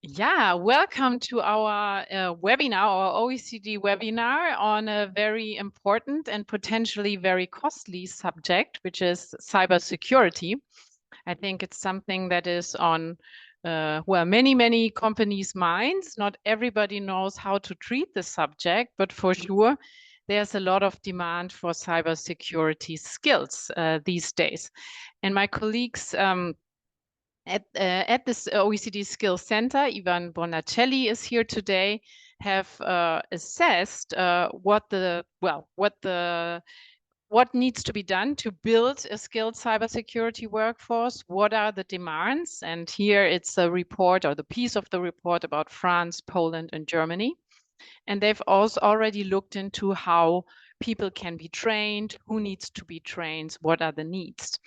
Yeah, welcome to our webinar, our OECD webinar on a very important and potentially very costly subject, which is cybersecurity. I think it's something that is on many companies' minds. Not everybody knows how to treat the subject, but for sure, there's a lot of demand for cybersecurity skills these days. And my colleagues at this OECD Skills Center, Iván Bornacelly is here today, have assessed what needs to be done to build a skilled cybersecurity workforce. What are the demands? And here it's a report, or the piece of the report, about France, Poland, and Germany. And they've also already looked into how people can be trained, who needs to be trained, what are the needs.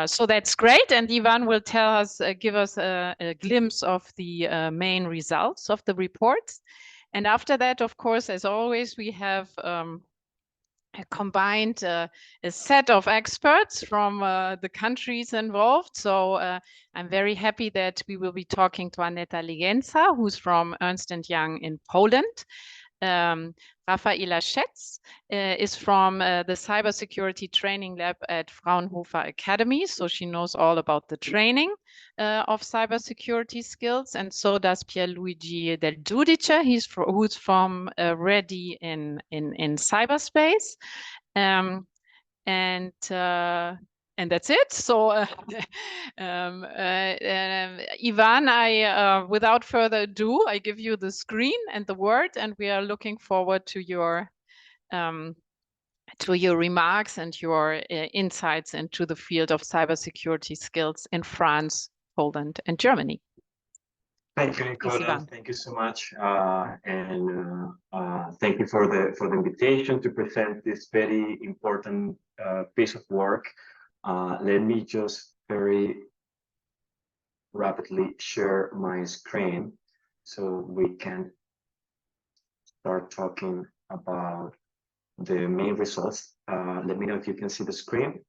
So that's great. And Iván will tell us, give us a glimpse of the main results of the reports. And after that, of course, as always, we have combined a set of experts from the countries involved. So I'm very happy that we will be talking to Aneta Legenza, who's from Ernst & Young in Poland. Raphaela Schätz is from the Cybersecurity Training Lab at Fraunhofer Academy. So she knows all about the training of cybersecurity skills. And so does Pierluigi Delgiudice, who's from ReDI in cyberspace. And that's it. So, Iván, without further ado, I give you the screen and the word, and we are looking forward to your remarks and your insights into the field of cybersecurity skills in France, Poland, and Germany. Thank you, Nicola. Thank you so much, thank you for the invitation to present this very important piece of work. Let me just very rapidly share my screen so we can start talking about the main results. Let me know if you can see the screen.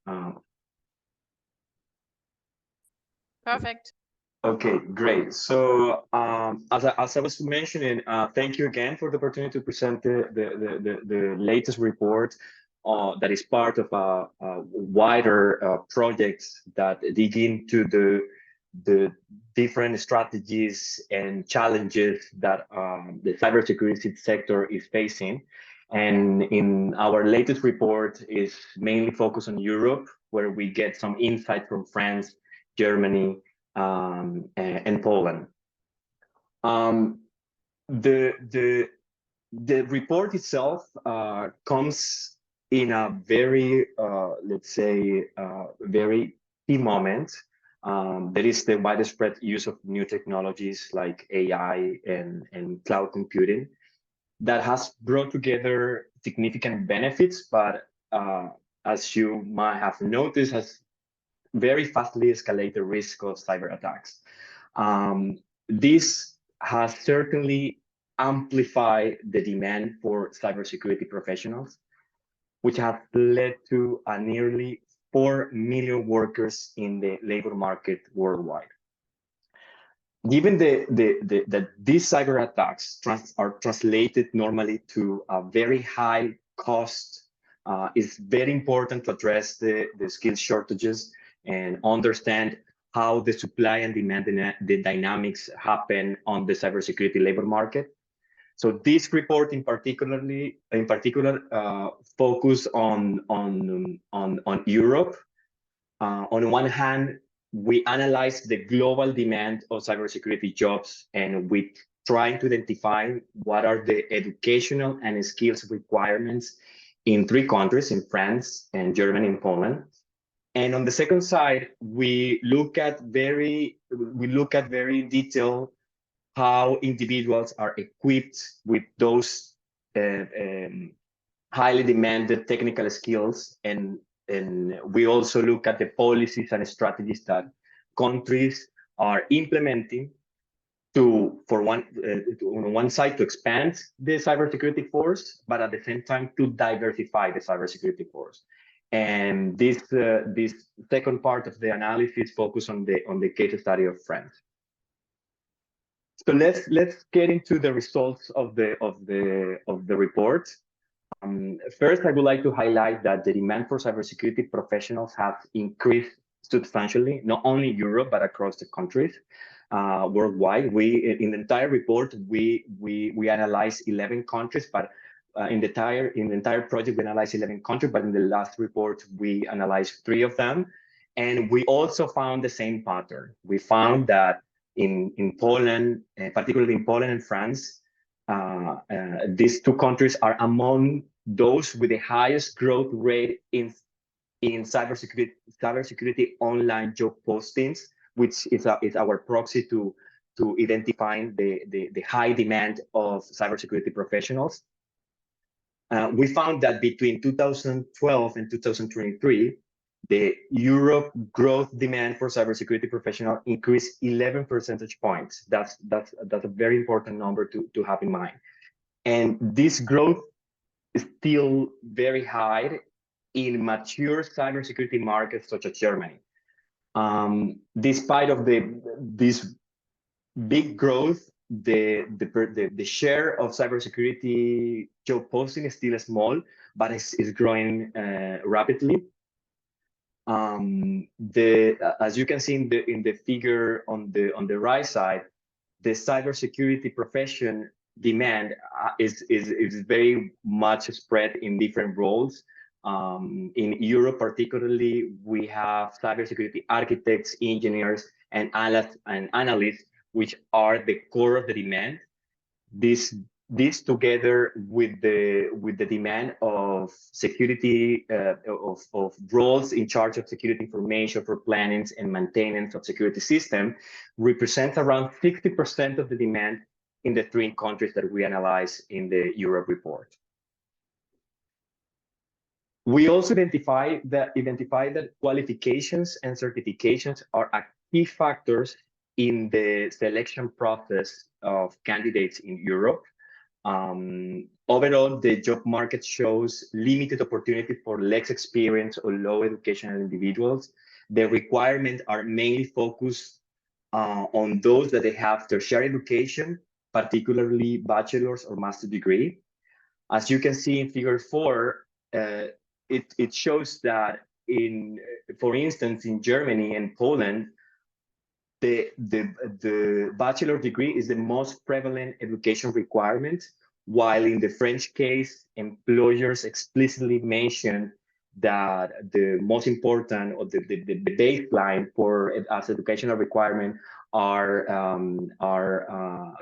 Perfect. Okay, great. So as I was mentioning, thank you again for the opportunity to present the latest report that is part of a wider project that dig into the different strategies and challenges that the cybersecurity sector is facing. And in our latest report is mainly focused on Europe, where we get some insight from France, Germany, and Poland. The report itself comes in a very, let's say, very key moment. There is the widespread use of new technologies like AI and cloud computing that has brought together significant benefits, but as you might have noticed, has very fastly escalated risk of cyber attacks. This has certainly amplified the demand for cybersecurity professionals, which has led to a nearly 4 million workers in the labor market worldwide. Given that these cyber attacks are translated normally to a very high cost, it's very important to address the skill shortages and understand how the supply and demand, the dynamics happen on the cybersecurity labor market. So this report in particular focus on Europe. On one hand, we analyze the global demand of cybersecurity jobs, and we trying to identify what are the educational and skills requirements in 3 countries, in France and Germany and Poland. And on the second side, we look at very detailed how individuals are equipped with those highly demanded technical skills, and we also look at the policies and strategies that countries are implementing on one side to expand the cybersecurity force, but at the same time to diversify the cybersecurity force. And this second part of the analysis focus on the case study of France. So let's get into the results of the report. First, I would like to highlight that the demand for cybersecurity professionals has increased substantially, not only Europe but across the countries worldwide. We in the entire report we analyzed 11 countries, but in the entire project we analyzed 11 countries. But in the last report we analyzed 3 of them, and we also found the same pattern. We found that in Poland, particularly in Poland and France, these 2 countries are among those with the highest growth rate in cybersecurity online job postings, which is our proxy to identifying the high demand of cybersecurity professionals. We found that between 2012 and 2023, the Europe growth demand for cybersecurity professionals increased 11 percentage points. That's a very important number to have in mind. And this growth is still very high in mature cybersecurity markets such as Germany. Despite of this big growth, the share of cybersecurity job posting is still small, but it's growing rapidly. As you can see in the figure on the right side, the cybersecurity profession demand is very much spread in different roles. In Europe, particularly, we have cybersecurity architects, engineers, and analysts, which are the core of the demand. This together with the demand of security of roles in charge of security information for planning and maintenance of security system represents around 60% of the demand in the 3 countries that we analyze in the Europe report. We also identify that qualifications and certifications are key factors in the selection process of candidates in Europe. Overall, the job market shows limited opportunity for less experienced or low educational individuals. The requirements are mainly focused on those that they have tertiary education, particularly bachelor's or master's degree. As you can see in figure 4, it shows that for instance, in Germany and Poland, the bachelor degree is the most prevalent education requirement, while in the French case, employers explicitly mention that the most important or the baseline for as educational requirement are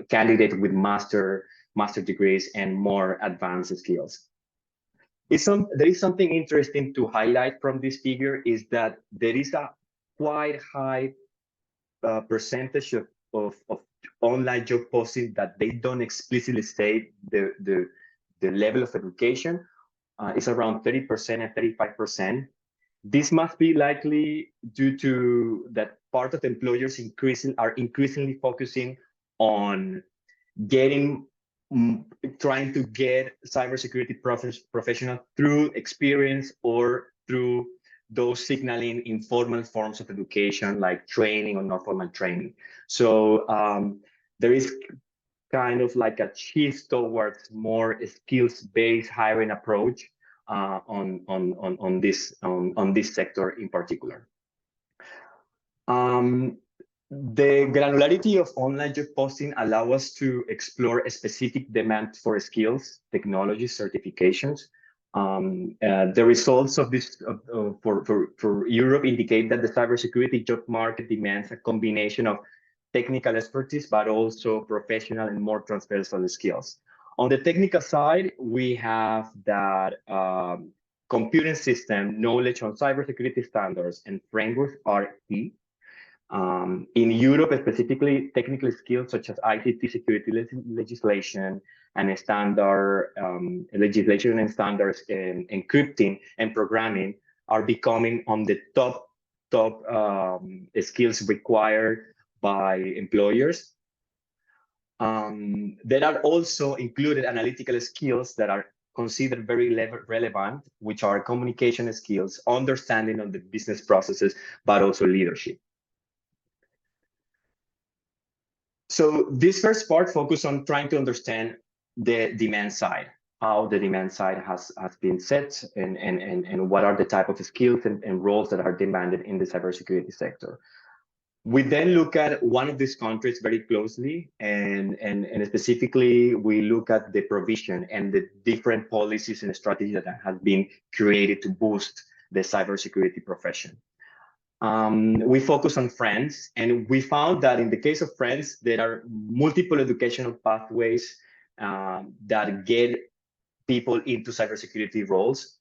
candidates with master degrees and more advanced skills. There is something interesting to highlight from this figure is that there is a quite high percentage of online job posting that they don't explicitly state the level of education. It's around 30% and 35%. This must be likely due to that part of employers are increasingly focusing on trying to get cybersecurity professionals through experience or through those signaling informal forms of education like training or not formal training. So there is kind of like a shift towards more skills-based hiring approach on this sector in particular. The granularity of online job posting allow us to explore a specific demand for skills, technologies, certifications. The results of this for Europe indicate that the cybersecurity job market demands a combination of technical expertise, but also professional and more transversal skills. On the technical side, we have that computing system knowledge on cybersecurity standards and frameworks are key. In Europe, specifically, technical skills such as ICT security legislation and standard legislation and standards in encrypting and programming are becoming on the top skills required by employers. There are also included analytical skills that are considered very relevant, which are communication skills, understanding of the business processes, but also leadership. So this first part focused on trying to understand the demand side, how the demand side has been set, and what are the type of skills and roles that are demanded in the cybersecurity sector. We then look at one of these countries very closely, and specifically, we look at the provision and the different policies and strategies that have been created to boost the cybersecurity profession. We focus on France, and we found that in the case of France, there are multiple educational pathways that get people into cybersecurity roles.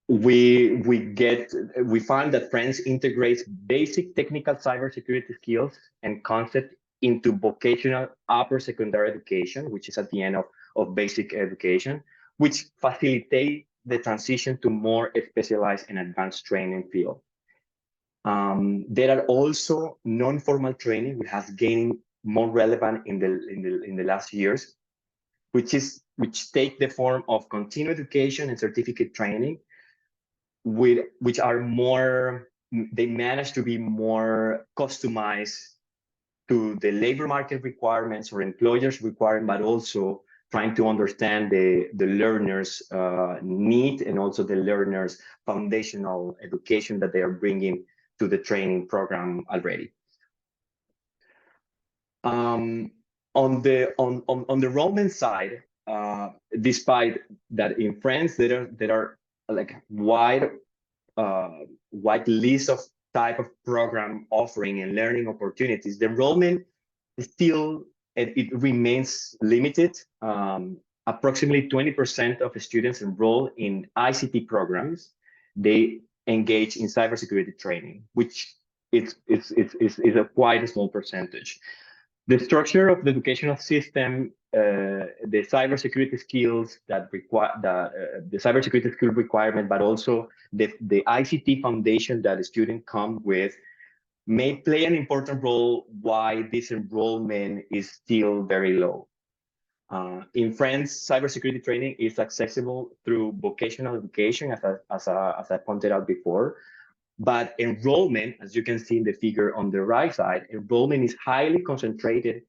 We find that France integrates basic technical cybersecurity skills and concepts into vocational upper secondary education, which is at the end of basic education, which facilitate the transition to more specialized and advanced training field. There are also non-formal training, which has gained more relevant in the last years, which take the form of continuing education and certificate training, which are more, they manage to be more customized to the labor market requirements or employers' requirements, but also trying to understand the learners' need and also the learners' foundational education that they are bringing to the training program already. On the enrollment side, despite that in France there are like wide list of type of program offering and learning opportunities, the enrollment still it remains limited. Approximately 20% of the students enroll in ICT programs. They engage in cybersecurity training, which is a quite small percentage. The structure of the educational system, the cybersecurity skills that require the cybersecurity skill requirement, but also the ICT foundation that the student come with, may play an important role why this enrollment is still very low. In France, cybersecurity training is accessible through vocational education, as I pointed out before. But enrollment, as you can see in the figure on the right side, enrollment is highly concentrated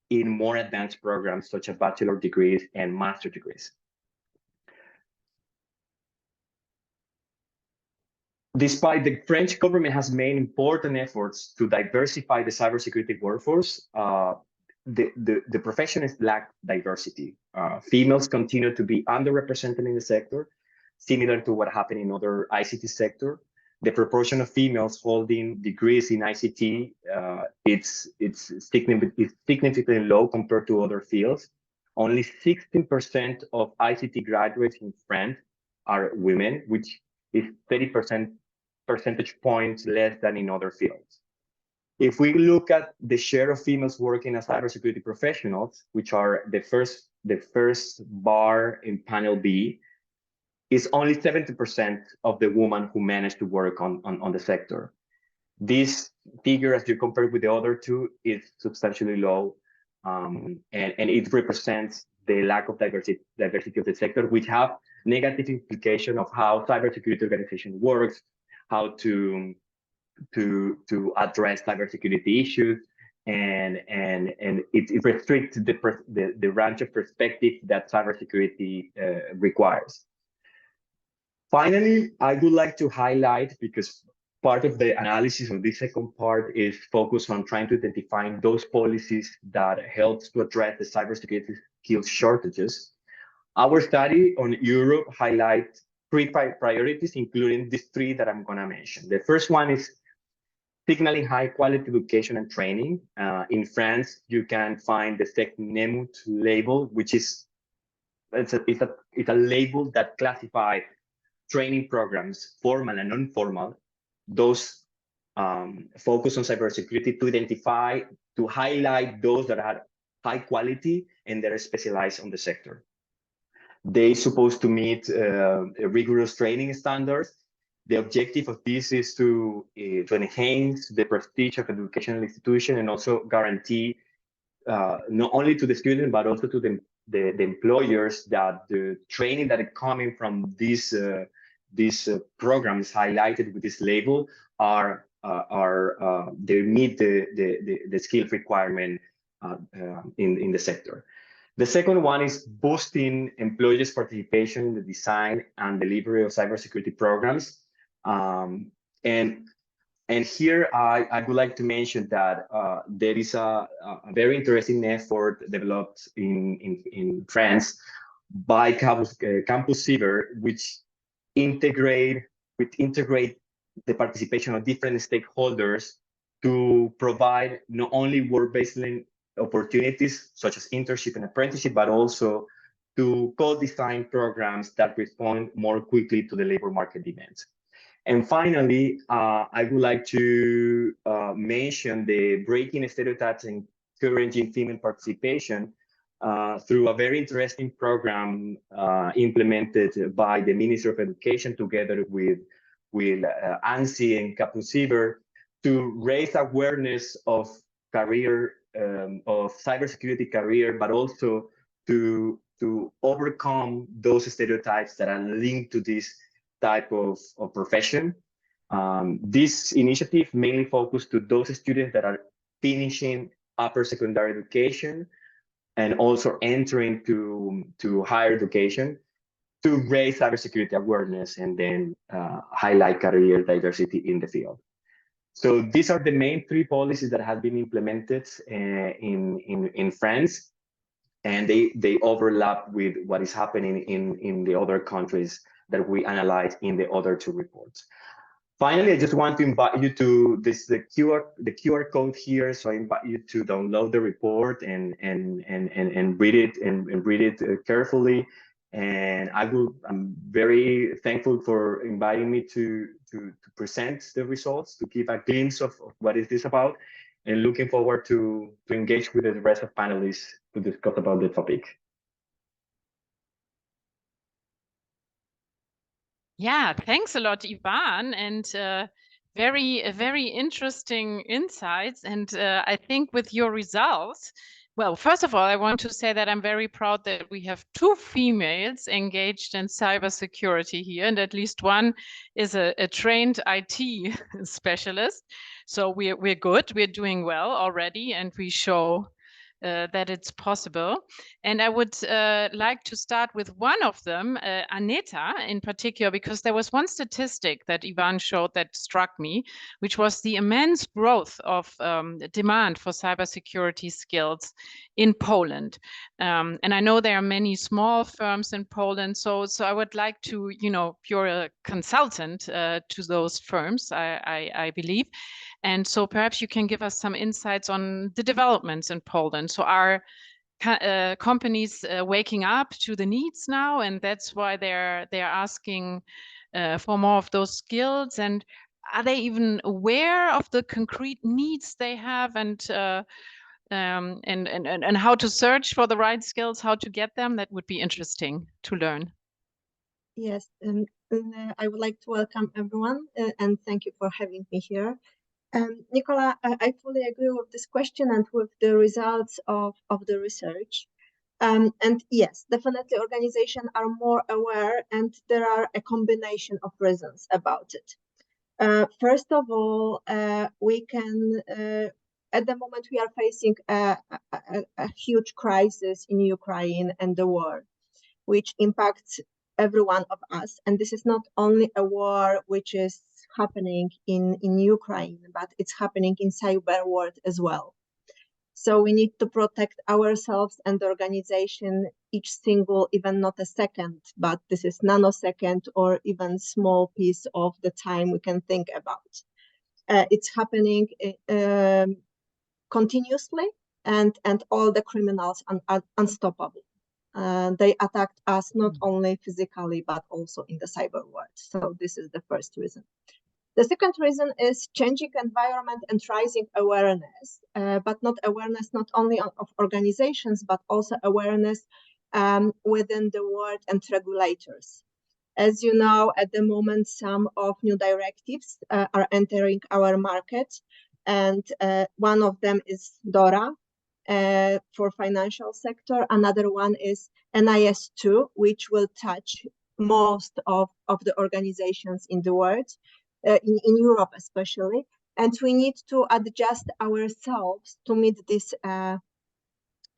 in more advanced programs such as bachelor degrees and master degrees. Despite the French government has made important efforts to diversify the cybersecurity workforce, the professions lack diversity. Females continue to be underrepresented in the sector, similar to what happened in other ICT sector. The proportion of females holding degrees in ICT it's significantly low compared to other fields. Only 16% of ICT graduates in France are women, which is 30% percentage points less than in other fields. If we look at the share of females working as cybersecurity professionals, which are the first bar in panel B, is only 70% of the women who manage to work on the sector. This figure, as you compare with the other two, is substantially low, and it represents the lack of diversity of the sector, which have negative implication of how cybersecurity organization works, how to address cybersecurity issues, and it restricts the range of perspective that cybersecurity requires. Finally, I would like to highlight, because part of the analysis of this second part is focused on trying to identify those policies that helps to address the cybersecurity skills shortages. Our study on Europe highlights three priorities, including these three that I'm going to mention. The first one is signaling high quality education and training. In France, you can find the SECNEMUT label, which is it's a label that classifies training programs, formal and non-formal, those focus on cybersecurity to identify, to highlight those that are high quality and that are specialized on the sector. They're supposed to meet rigorous training standards. The objective of this is to enhance the prestige of educational institution and also guarantee not only to the student, but also to the employers that the training that is coming from these programs highlighted with this label are they meet the skill requirement in the sector. The second one is boosting employees' participation in the design and delivery of cybersecurity programs. And here I would like to mention that there is a very interesting effort developed in France by Campus Cyber, which integrate the participation of different stakeholders to provide not only work-based opportunities such as internship and apprenticeship, but also to co-design programs that respond more quickly to the labor market demands. And finally, I would like to mention the breaking stereotypes and encouraging female participation through a very interesting program implemented by the Ministry of Education together with ANSI and Campus Cyber to raise awareness of career, of cybersecurity career, but also to overcome those stereotypes that are linked to this type of profession. This initiative mainly focused to those students that are finishing upper secondary education and also entering to higher education to raise cybersecurity awareness and then highlight career diversity in the field. So these are the main three policies that have been implemented in France, and they overlap with what is happening in the other countries that we analyze in the other two reports. Finally, I just want to invite you to the QR code here. So I invite you to download the report and read it and read it carefully. And I'm very thankful for inviting me to present the results, to give a glimpse of what is this about, and looking forward to engage with the rest of panelists to discuss about the topic. Yeah, thanks a lot, Iván, and very interesting insights. And I think with your results, well, first of all, I want to say that I'm very proud that we have 2 females engaged in cybersecurity here, and at least one is a trained IT specialist. So we're good, we're doing well already, and we show that it's possible. And I would like to start with one of them, Aneta in particular, because there was one statistic that Iván showed that struck me, which was the immense growth of demand for cybersecurity skills in Poland. And I know there are many small firms in Poland, so I would like to, you're a consultant to those firms, I believe. And so perhaps you can give us some insights on the developments in Poland. So are companies waking up to the needs now, and that's why they're asking for more of those skills? And are they even aware of the concrete needs they have, and how to search for the right skills, how to get them? That would be interesting to learn. Yes, I would like to welcome everyone and thank you for having me here. Nicola, I fully agree with this question and with the results of the research. And yes, definitely organizations are more aware, and there are a combination of reasons about it. First of all, we can, at the moment, we are facing a huge crisis in Ukraine and the war, which impacts every one of us. And this is not only a war which is happening in Ukraine, but it's happening in cyber world as well. So we need to protect ourselves and the organization each single, even not a second, but this is nanosecond or even small piece of the time we can think about. It's happening continuously, and all the criminals are unstoppable. They attacked us not only physically, but also in the cyber world. So this is the first reason. The second reason is changing environment and rising awareness, but not only of organizations, but also awareness within the world and regulators. As you know, at the moment, some of new directives are entering our market, and one of them is DORA for financial sector. Another one is NIS2, which will touch most of the organizations in the world. In Europe especially, And we need to adjust ourselves to meet these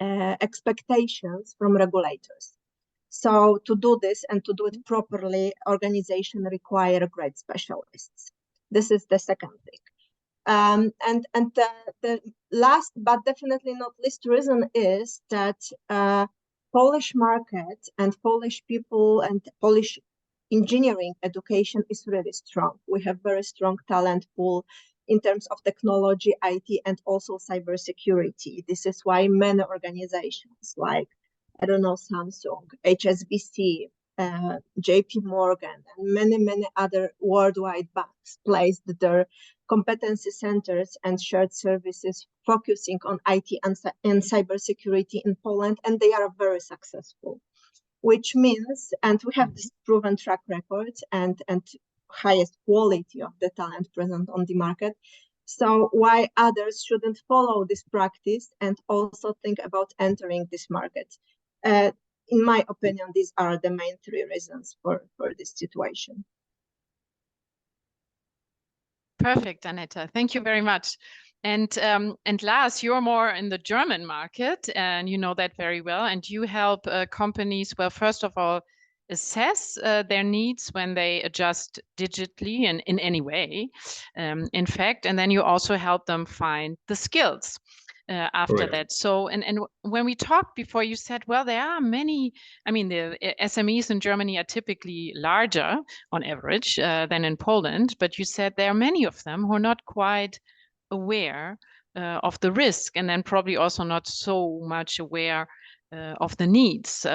expectations from regulators. So to do this and to do it properly, organization require great specialists. This is the second thing. The last but definitely not least reason is that Polish market and Polish people and Polish engineering education is really strong. We have very strong talent pool in terms of technology, IT, and also cybersecurity. This is why many organizations like, I don't know, Samsung, HSBC, JP Morgan, and many other worldwide banks placed their competency centers and shared services focusing on IT and cybersecurity in Poland, and they are very successful. Which means, and we have this proven track record and highest quality of the talent present on the market. So why others shouldn't follow this practice and also think about entering this market? In my opinion, these are the main three reasons for this situation. Perfect, Aneta. Thank you very much. And Lars, you're more in the German market, and you know that very well. And you help companies, well, first of all, assess their needs when they adjust digitally and in any way, in fact, and then you also help them find the skills after that. So, and when we talked before, you said, well, there are many, I mean, the SMEs in Germany are typically larger on average than in Poland, but you said there are many of them who are not quite aware of the risk, and then probably also not so much aware of the needs.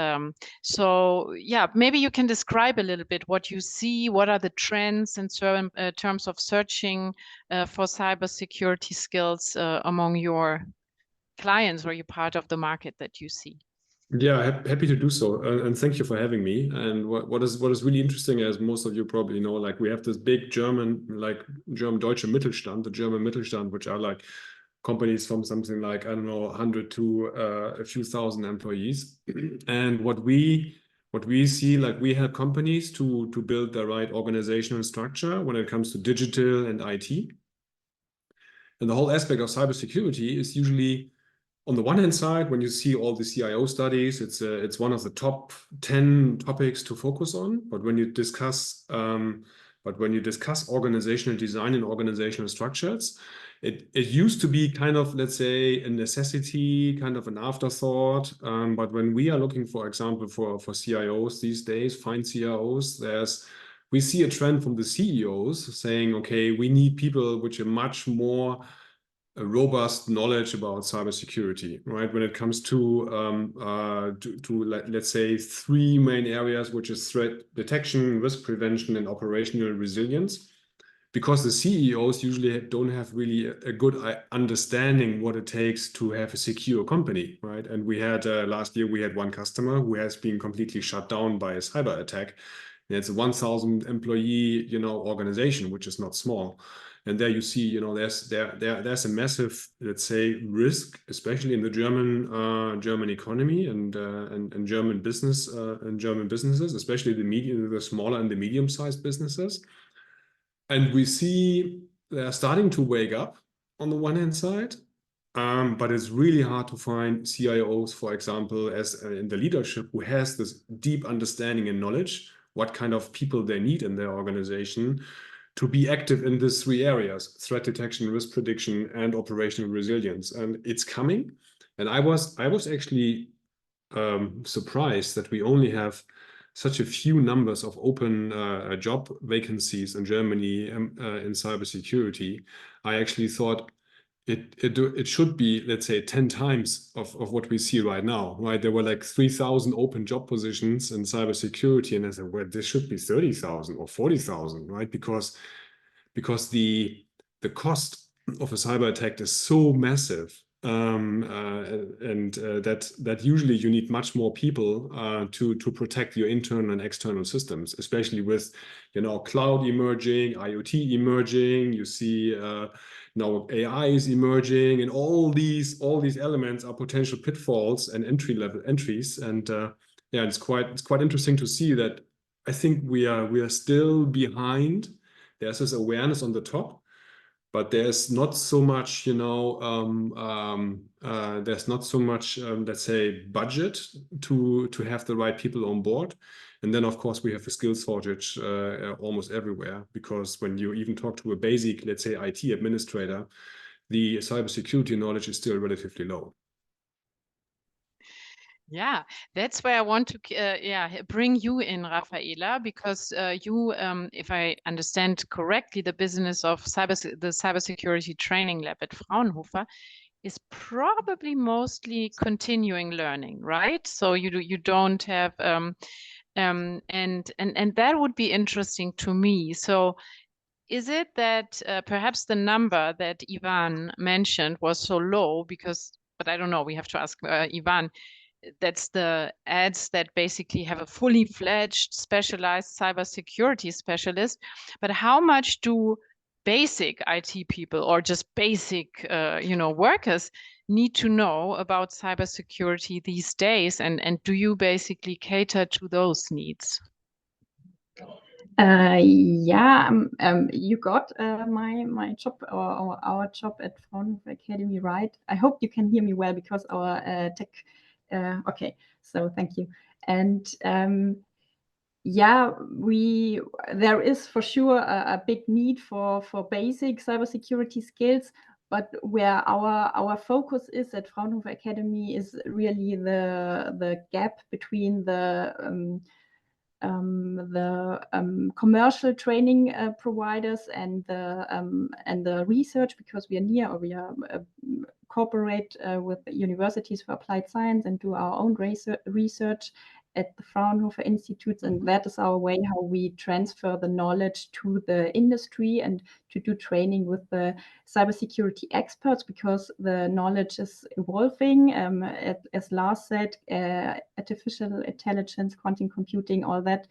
So yeah, maybe you can describe a little bit what you see, what are the trends in terms of searching for cybersecurity skills among your clients, or you're part of the market that you see. Yeah, happy to do so, and thank you for having me. And what is really interesting, as most of you probably know, like we have this big German Deutsche Mittelstand, the German Mittelstand, which are like companies from something like, I don't know, 100 to a few thousand employees. And what we see, like we have companies to build the right organizational structure when it comes to digital and IT. And the whole aspect of cybersecurity is usually, on the one hand side, when you see all the CIO studies, it's one of the top 10 topics to focus on. But when you discuss organizational design and organizational structures, it used to be kind of, let's say, a necessity, kind of an afterthought. But when we are looking, for example, for CIOs these days, fine CIOs, we see a trend from the CEOs saying, okay, we need people which are much more a robust knowledge about cybersecurity, right? When it comes to let's say, three main areas, which is threat detection, risk prevention, and operational resilience, because the CEOs usually don't have really a good understanding what it takes to have a secure company, right? And we had last year we had one customer who has been completely shut down by a cyber attack. And it's a 1,000 employee, organization, which is not small. And there you see, there's a massive, let's say, risk, especially in the German economy and German business and German businesses, especially the smaller and the medium-sized businesses. And we see they're starting to wake up on the one hand side, but it's really hard to find CIOs, for example, as in the leadership, who has this deep understanding and knowledge, what kind of people they need in their organization to be active in these three areas: threat detection, risk prediction, and operational resilience. And it's coming. And I was actually surprised that we only have such a few numbers of open job vacancies in Germany in cybersecurity. I actually thought it should be, let's say, 10 times of what we see right now, right? There were like 3,000 open job positions in cybersecurity, and I said, well, this should be 30,000 or 40,000, right? Because the cost of a cyber attack is so massive, that usually you need much more people to protect your internal and external systems, especially with cloud emerging, IoT emerging. You see now AI is emerging, and all these elements are potential pitfalls and entries. And yeah, it's quite interesting to see that. I think we are still behind. There's this awareness on the top, but there's not so much, there's not so much, let's say, budget to have the right people on board. And then, of course, we have a skills shortage almost everywhere, because when you even talk to a basic, let's say, IT administrator, the cybersecurity knowledge is still relatively low. Yeah, that's where I want to bring you in, Raphaela, because you, if I understand correctly, the business of the cybersecurity training lab at Fraunhofer is probably mostly continuing learning, right? So you don't have and that would be interesting to me. So is it that perhaps the number that Iván mentioned was so low because, but I don't know, we have to ask Iván, that's the ads that basically have a fully fledged specialized cybersecurity specialist, but how much do basic IT people or just basic, workers need to know about cybersecurity these days? And do you basically cater to those needs? You got my job or our job at Fraunhofer Academy, right? I hope you can hear me well because our tech. Okay, so thank you. And there is for sure a big need for basic cybersecurity skills. But where our focus is at Fraunhofer Academy is really the gap between the commercial training providers and the research, because we are cooperate with universities for applied science and do our own research at the Fraunhofer Institutes, and that is our way how we transfer the knowledge to the industry and to do training with the cybersecurity experts, because the knowledge is evolving. As Lars said, artificial intelligence, quantum computing, all that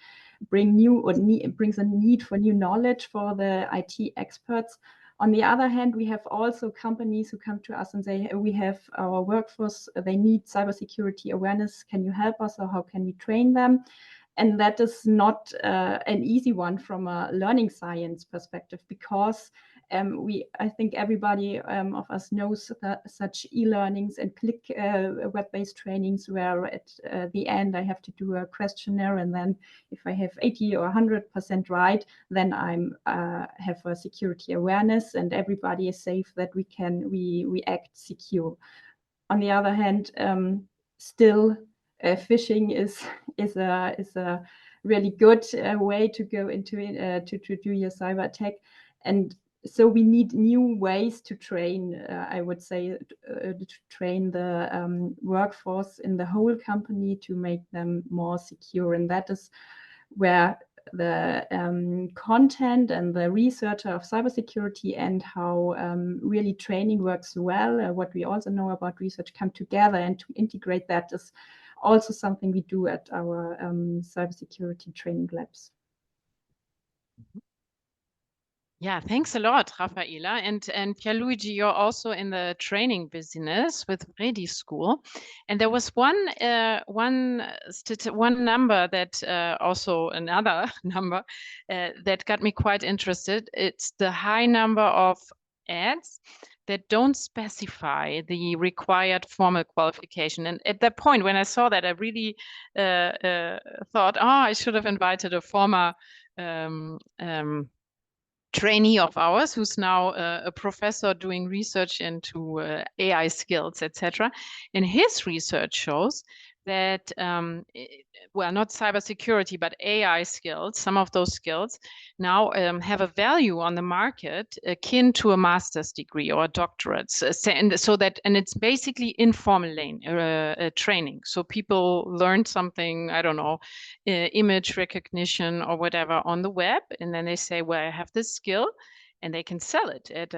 brings a need for new knowledge for the IT experts. On the other hand, we have also companies who come to us and say, we have our workforce, they need cybersecurity awareness. Can you help us, or how can we train them? And that is not an easy one from a learning science perspective, because I think everybody of us knows such e-learnings and click web-based trainings where at the end I have to do a questionnaire, and then if I have 80 or 100% right, then I'm have a security awareness and everybody is safe, that we act secure. On the other hand, still phishing is a really good way to go into it, to do your cyber attack. And so we need new ways to train, I would say, to train the workforce in the whole company to make them more secure. And that is where the content and the researcher of cybersecurity and how really training works well, what we also know about research, come together, and to integrate that is also something we do at our cybersecurity training labs. Yeah, thanks a lot, Raphaela. And Pierluigi, you're also in the training business with ReDI School. And there was one number that also another number that got me quite interested. It's the high number of ads that don't specify the required formal qualification. And at that point, when I saw that, I really thought, I should have invited a former trainee of ours who's now a professor doing research into AI skills, etc. And his research shows that, well, not cybersecurity, but AI skills, some of those skills now have a value on the market akin to a master's degree or a doctorate. And it's basically informal training. So people learn something, I don't know, image recognition or whatever on the web, and then they say, well, I have this skill, and they can sell it at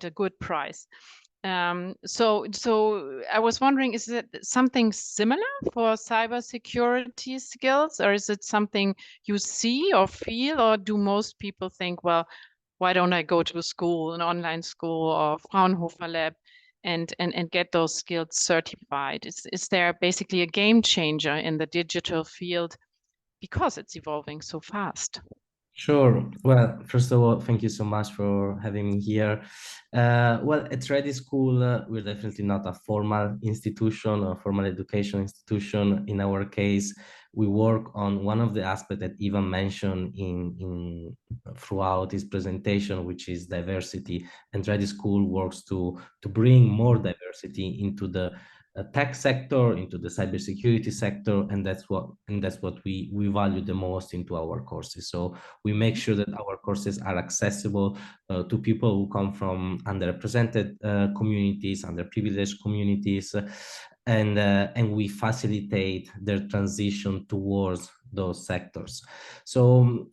a good price. So I was wondering, is it something similar for cybersecurity skills, or is it something you see or feel, or do most people think, well, why don't I go to a school, an online school or Fraunhofer lab, and get those skills certified? Is there basically a game changer in the digital field because it's evolving so fast? Sure. Well, first of all, thank you so much for having me here. Well, at ReDI School, we're definitely not a formal institution or formal education institution. In our case, we work on one of the aspects that Iván mentioned throughout his presentation, which is diversity. And ReDI School works to bring more diversity into the tech sector, into the cybersecurity sector, and that's what we value the most into our courses. So we make sure that our courses are accessible to people who come from underrepresented communities, underprivileged communities, and we facilitate their transition towards those sectors. So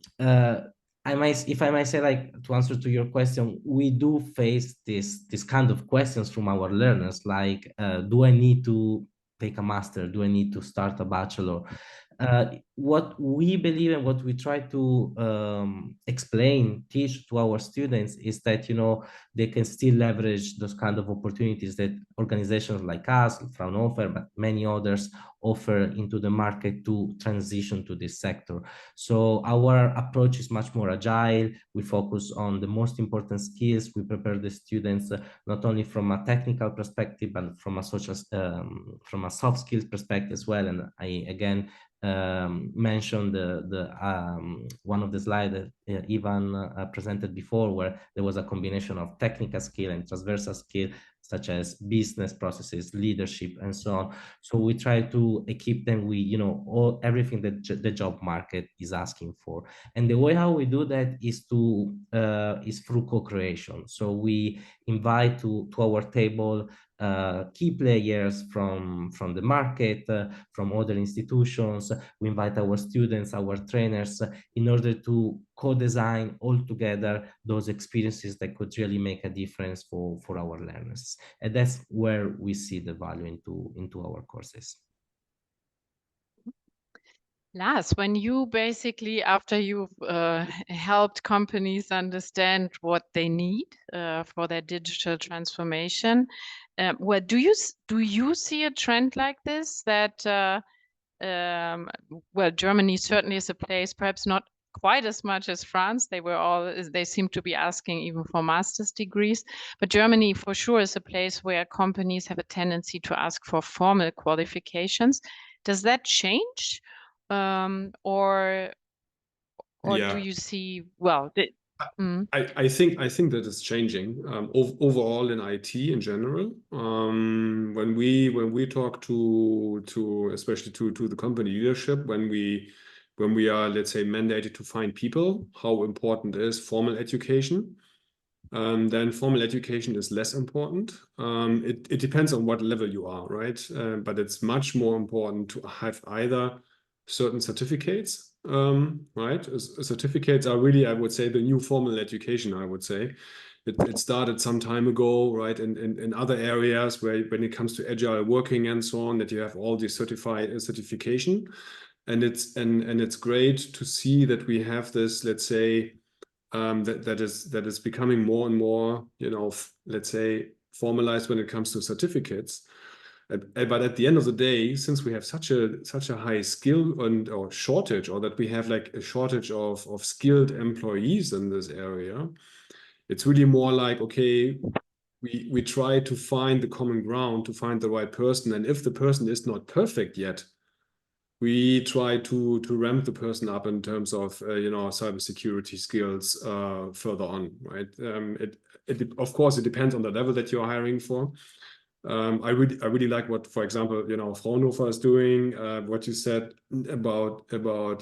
if I might say, like, to answer to your question, we do face this kind of questions from our learners, like, do I need to take a master? Do I need to start a bachelor? What we believe and what we try to teach to our students is that, you know, they can still leverage those kind of opportunities that organizations like us, Fraunhofer, but many others offer into the market to transition to this sector. So our approach is much more agile. We focus on the most important skills. We prepare the students not only from a technical perspective, but from a social, from a soft skills perspective as well. And I, again, mentioned one of the slides that Iván presented before, where there was a combination of technical skill and transversal skill, such as business processes, leadership, and so on. So we try to equip them with, you know, everything that the job market is asking for. And the way how we do that is through co-creation. So we invite to our table key players from the market, from other institutions. We invite our students, our trainers, in order to co-design all together those experiences that could really make a difference for our learners. And that's where we see the value into our courses. Lars, when you basically, after you've helped companies understand what they need for their digital transformation, well, do you see a trend like this, that well, Germany certainly is a place, perhaps not quite as much as France. They seem to be asking even for master's degrees, but Germany for sure is a place where companies have a tendency to ask for formal qualifications. Does that change? Or Yeah. do you see, well, I think that it's changing overall in IT in general. When we talk to especially to the company leadership, when we are, let's say, mandated to find people, how important is formal education? Then formal education is less important. It depends on what level you are, right? But it's much more important to have either certain certificates, right? Certificates are really, I would say, the new formal education, I would say. It started some time ago, right? In other areas where, when it comes to agile working and so on, that you have all these certification. And it's great to see that we have this, let's say, that is becoming more and more, you know, let's say, formalized when it comes to certificates. But at the end of the day, since we have such a high skill or shortage, or that we have like a shortage of skilled employees in this area, it's really more like, okay, we try to find the common ground, to find the right person, and if the person is not perfect yet, we try to ramp the person up in terms of you know, cybersecurity skills further on, right? Of course, it depends on the level that you're hiring for. I really like what, for example, you know, Fraunhofer is doing. What you said about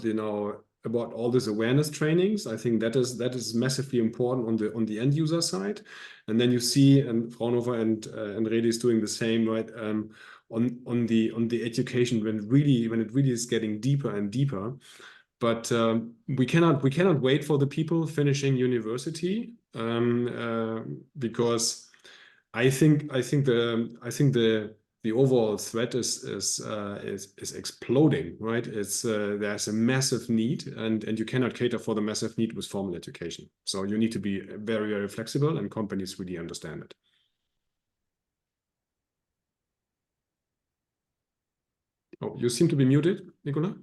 you know, about all these awareness trainings. I think that is massively important on the end user side. And then you see, and Fraunhofer and ReDI is doing the same, right? On the education, when it really is getting deeper and deeper. But we cannot wait for the people finishing university, because I think the overall threat is exploding, right? There's a massive need, and you cannot cater for the massive need with formal education. So you need to be very, very flexible, and companies really understand it. Oh, you seem to be muted, Nicola.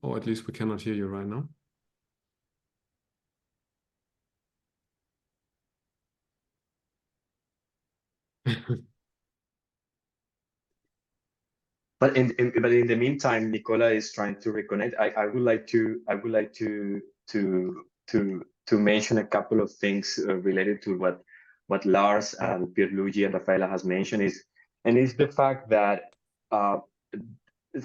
Or at least we cannot hear you right now. But in the meantime, Nicola is trying to reconnect. I would like to mention a couple of things related to what Lars and Pierluigi and Raphaela has mentioned is the fact that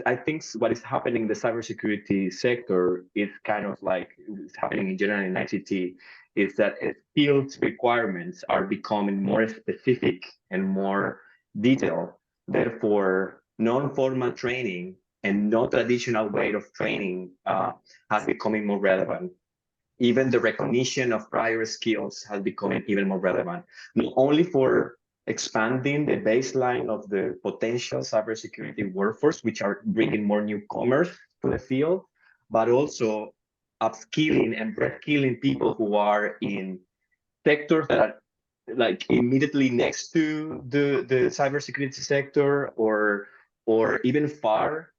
I think what is happening in the cybersecurity sector is kind of like it's happening in general in ICT, is that field requirements are becoming more specific and more detailed. Therefore, non-formal training and non-traditional way of training has becoming more relevant. Even the recognition of prior skills has become even more relevant, not only for expanding the baseline of the potential cybersecurity workforce, which are bringing more newcomers to the field, but also upskilling and reskilling people who are in sectors that are like immediately next to the cybersecurity sector or even far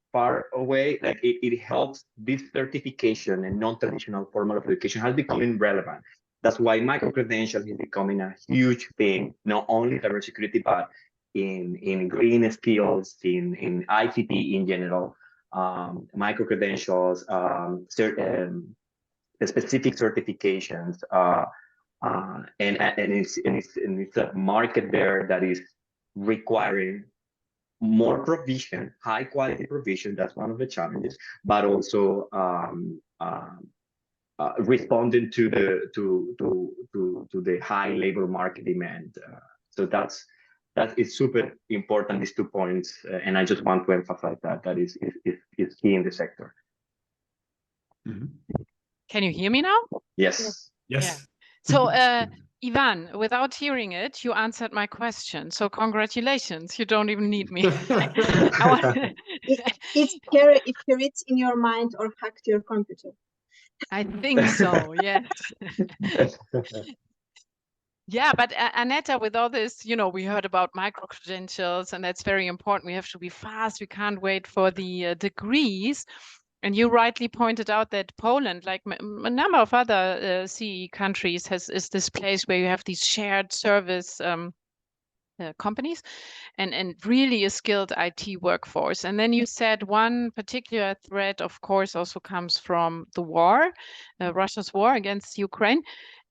away. Like it helps. This certification and non-traditional formal of education has become relevant. That's why micro-credentials is becoming a huge thing, not only cybersecurity, but in green skills, in ICT in general, micro-credentials, specific certifications, and it's a market there that is requiring more provision, high quality provision. That's one of the challenges, but also responding to the high labor market demand. So that is super important. These 2 points, and I just want to emphasize that is key in the sector. Mhm. Can you hear me now? Yes. Yes. Yeah. So, Iván, without hearing it, you answered my question. So congratulations. You don't even need me. It's scary if you read in your mind or hacked your computer. I think so, yes. Yeah, but Aneta, with all this, we heard about micro-credentials, and that's very important. We have to be fast. We can't wait for the degrees. And you rightly pointed out that Poland, like a number of other CE countries, is this place where you have these shared service companies and really a skilled IT workforce. And then you said one particular threat, of course, also comes from the war, Russia's war against Ukraine.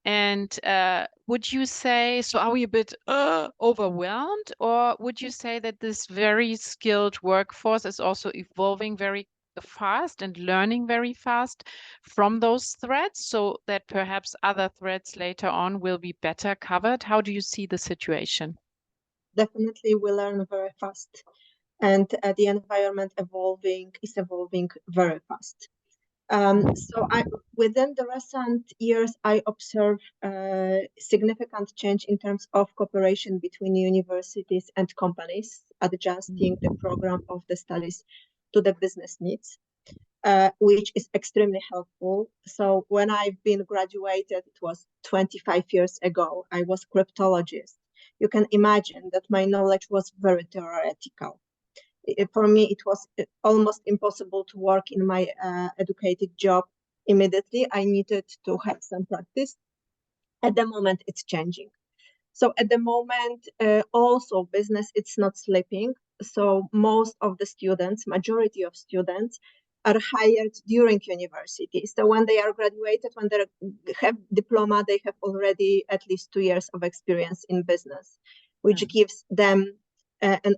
And would you say, so are we a bit overwhelmed, or would you say that this very skilled workforce is also evolving very fast and learning very fast from those threats, so that perhaps other threats later on will be better covered? How do you see the situation? Definitely, we learn very fast, and the environment is evolving very fast. So within the recent years, I observe significant change in terms of cooperation between universities and companies, adjusting the program of the studies to the business needs, which is extremely helpful. So when I've been graduated, it was 25 years ago, I was cryptologist. You can imagine that my knowledge was very theoretical. For me, it was almost impossible to work in my educated job immediately. I needed to have some practice. At the moment, it's changing. So at the moment, also business, it's not sleeping. So most of the students, majority of students, are hired during university. So when they are graduated, when they have diploma, they have already at least 2 years of experience in business, which gives them an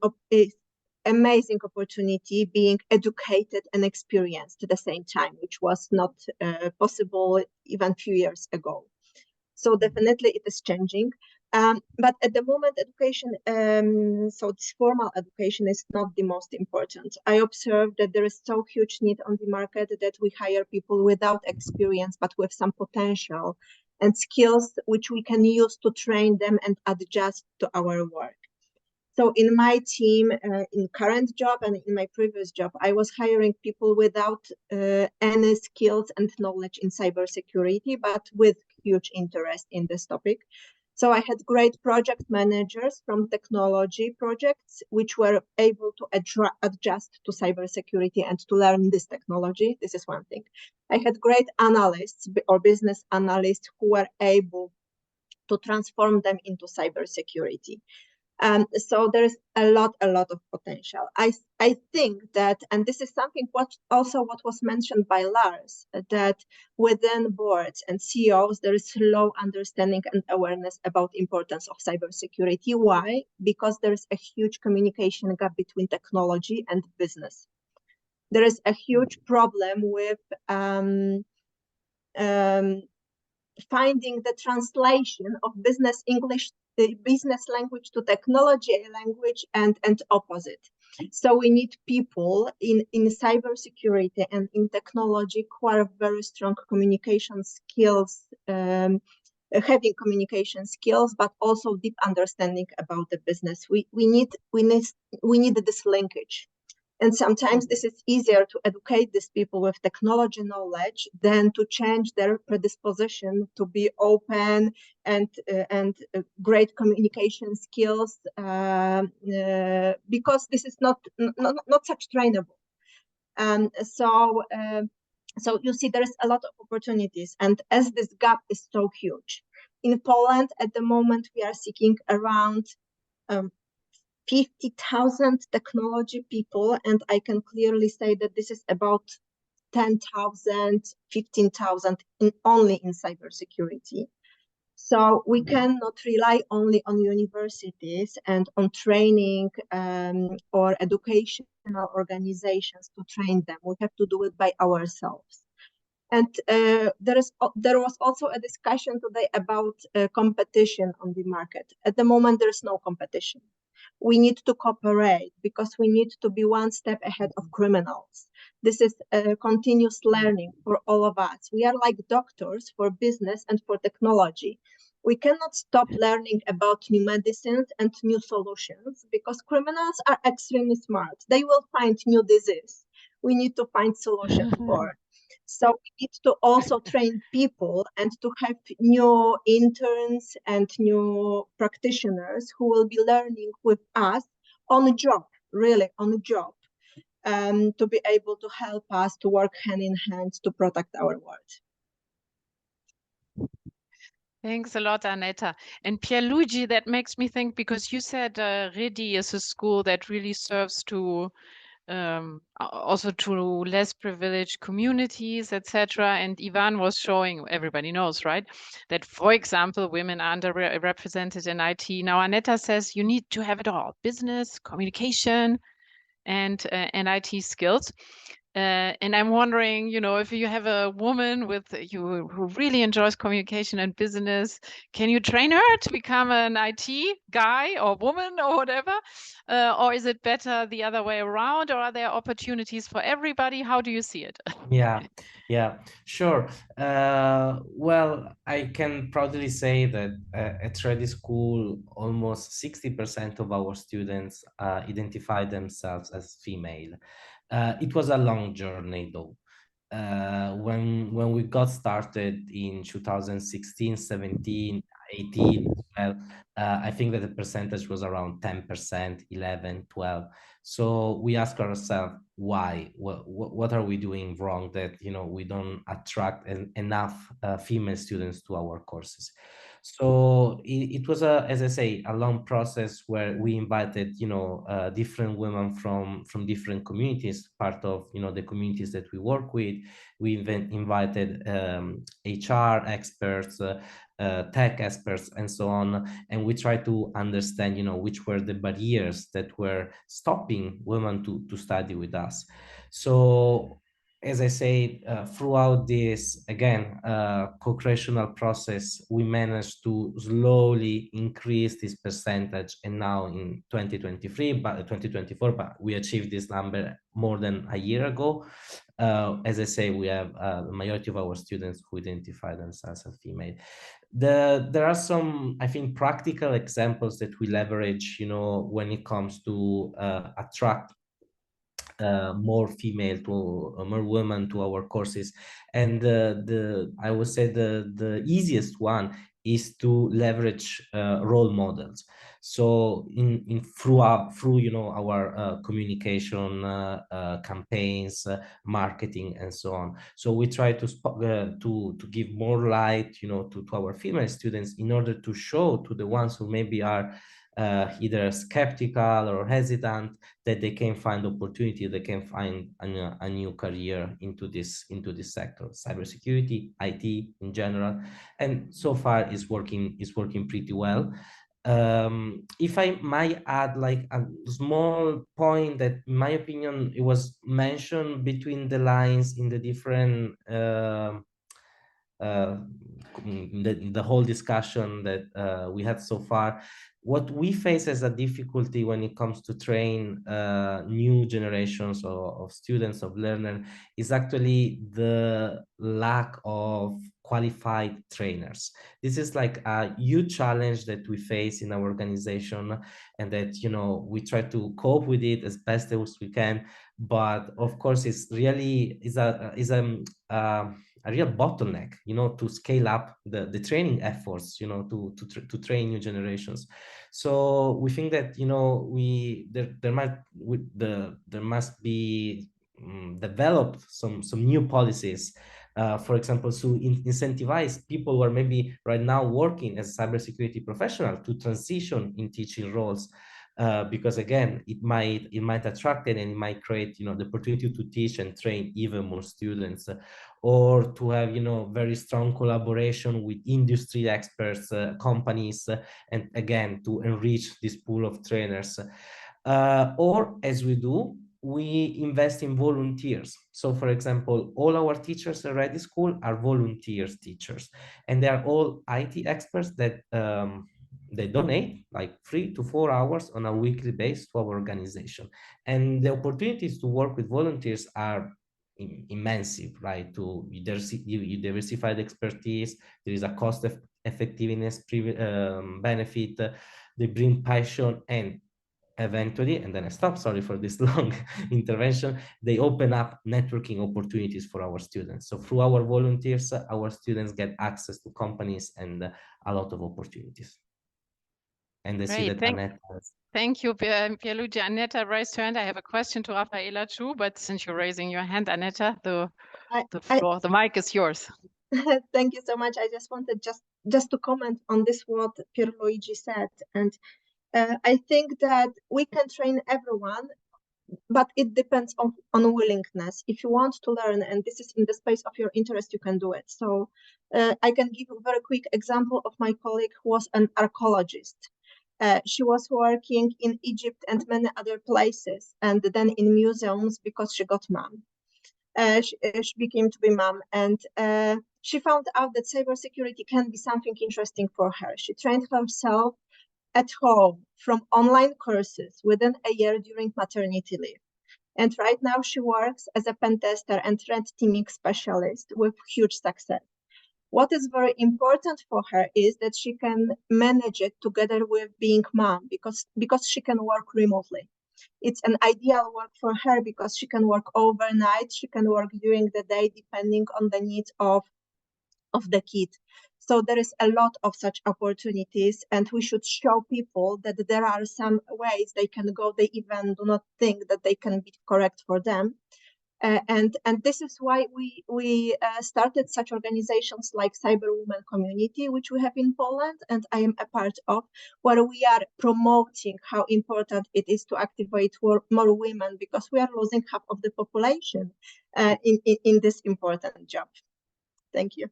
amazing opportunity being educated and experienced at the same time, which was not possible even a few years ago. So definitely it is changing. But at the moment, education, so this formal education is not the most important. I observe that there is so huge need on the market that we hire people without experience, but with some potential and skills which we can use to train them and adjust to our work. So in my team, in current job and in my previous job, I was hiring people without any skills and knowledge in cybersecurity, but with huge interest in this topic. So I had great project managers from technology projects, which were able to adjust to cybersecurity and to learn this technology. This is one thing. I had great analysts or business analysts who were able to transform them into cybersecurity. So there is a lot of potential. I think that, and this is something what was mentioned by Lars, that within boards and CEOs, there is low understanding and awareness about importance of cybersecurity. Why? Because there is a huge communication gap between technology and business. There is a huge problem with finding the translation of business English, business language to technology language, and opposite. So we need people in cybersecurity and in technology who are very strong communication skills, having communication skills, but also deep understanding about the business. We need this linkage. And sometimes this is easier to educate these people with technology knowledge than to change their predisposition to be open and great communication skills, because this is not such trainable. So you see, there is a lot of opportunities, and as this gap is so huge, in Poland at the moment we are seeking around 50,000 technology people, and I can clearly say that this is about 10,000, 15,000 only in cybersecurity. So we cannot rely only on universities and on training or educational organizations to train them. We have to do it by ourselves. And there was also a discussion today about competition on the market. At the moment, there is no competition. We need to cooperate because we need to be one step ahead of criminals. This is a continuous learning for all of us. We are like doctors for business and for technology. We cannot stop learning about new medicines and new solutions because criminals are extremely smart. They will find new disease. We need to find solutions for. So we need to also train people and to have new interns and new practitioners who will be learning with us on the job, really on the job, to be able to help us to work hand in hand to protect our world. Thanks a lot, Aneta. And Pierluigi, that makes me think, because you said ReDI is a school that really serves to also to less privileged communities, etc. And Iván was showing, everybody knows, right, that, for example, women are underrepresented in IT. Now, Aneta says you need to have it all: business, communication, and IT skills. And I'm wondering, you know, if you have a woman who really enjoys communication and business, can you train her to become an IT guy or woman or whatever? Or is it better the other way around? Or are there opportunities for everybody? How do you see it? Yeah, sure. Well, I can proudly say that at ReDI School, almost 60% of our students identify themselves as female. It was a long journey, though. When we got started in 2016, 17, 18, well, I think that the percentage was around 10%, 11, 12. So we ask ourselves, why? What are we doing wrong that, you know, we don't attract enough female students to our courses? So it was as I say, a long process where we invited, you know, different women from different communities, part of, you know, the communities that we work with. We invited HR experts, tech experts, and so on. And we try to understand, you know, which were the barriers that were stopping women to study with us. So, as I say, throughout this, again, co-creational process, we managed to slowly increase this percentage. And now in 2024, but we achieved this number more than a year ago. As I say, we have the majority of our students who identify themselves as female. There are some, I think, practical examples that we leverage, you know, when it comes to attract more more women to our courses. And I would say the easiest one is to leverage role models. So through you know, our communication campaigns, marketing, and so on. So we try to give more light, you know, to our female students, in order to show to the ones who maybe are either skeptical or hesitant, that they can find opportunity, they can find a new career into this sector, cybersecurity, IT in general, and so far it's working pretty well. If I might add like a small point that, in my opinion, it was mentioned between the lines in the different the whole discussion that we had so far. What we face as a difficulty when it comes to train new generations of students, of learners, is actually the lack of qualified trainers. This is like a huge challenge that we face in our organization, and that, you know, we try to cope with it as best as we can. But of course, it's really a real bottleneck, you know, to scale up the training efforts, you know, to train new generations. So we think that, you know, there must be developed some new policies, for example, to incentivize people who are maybe right now working as cybersecurity professional to transition in teaching roles. Because again, it might attract it, and it might create, you know, the opportunity to teach and train even more students, or to have, you know, very strong collaboration with industry experts, companies, and again, to enrich this pool of trainers. Or as we do, we invest in volunteers. So for example, all our teachers at ReDI School are volunteers teachers, and they are all IT experts that they donate like 3 to 4 hours on a weekly basis to our organization. And the opportunities to work with volunteers are immense, right? You diversify the expertise, there is a cost effectiveness benefit, they bring passion, and eventually, and then I stop, sorry for this long intervention, they open up networking opportunities for our students. So through our volunteers, our students get access to companies and a lot of opportunities. And I see that Aneta has... Thank you, Pierluigi. Aneta raised her hand. I have a question to Raphaela too, but since you're raising your hand, Aneta, the floor, the mic is yours. Thank you so much. I just wanted just to comment on this, what Pierluigi said. And I think that we can train everyone, but it depends on willingness. If you want to learn, and this is in the space of your interest, you can do it. So I can give a very quick example of my colleague who was an archaeologist. She was working in Egypt and many other places, and then in museums because she got mom. She became to be mom, and she found out that cybersecurity can be something interesting for her. She trained herself at home from online courses within a year during maternity leave. And right now she works as a pen tester and threat teaming specialist with huge success. What is very important for her is that she can manage it together with being mom, because she can work remotely. It's an ideal work for her because she can work overnight, she can work during the day, depending on the needs of the kid. So there is a lot of such opportunities, and we should show people that there are some ways they can go. They even do not think that they can be correct for them. And this is why we started such organizations like Cyberwoman Community, which we have in Poland, and I am a part of, where we are promoting how important it is to activate more women, because we are losing half of the population in this important job. Thank you.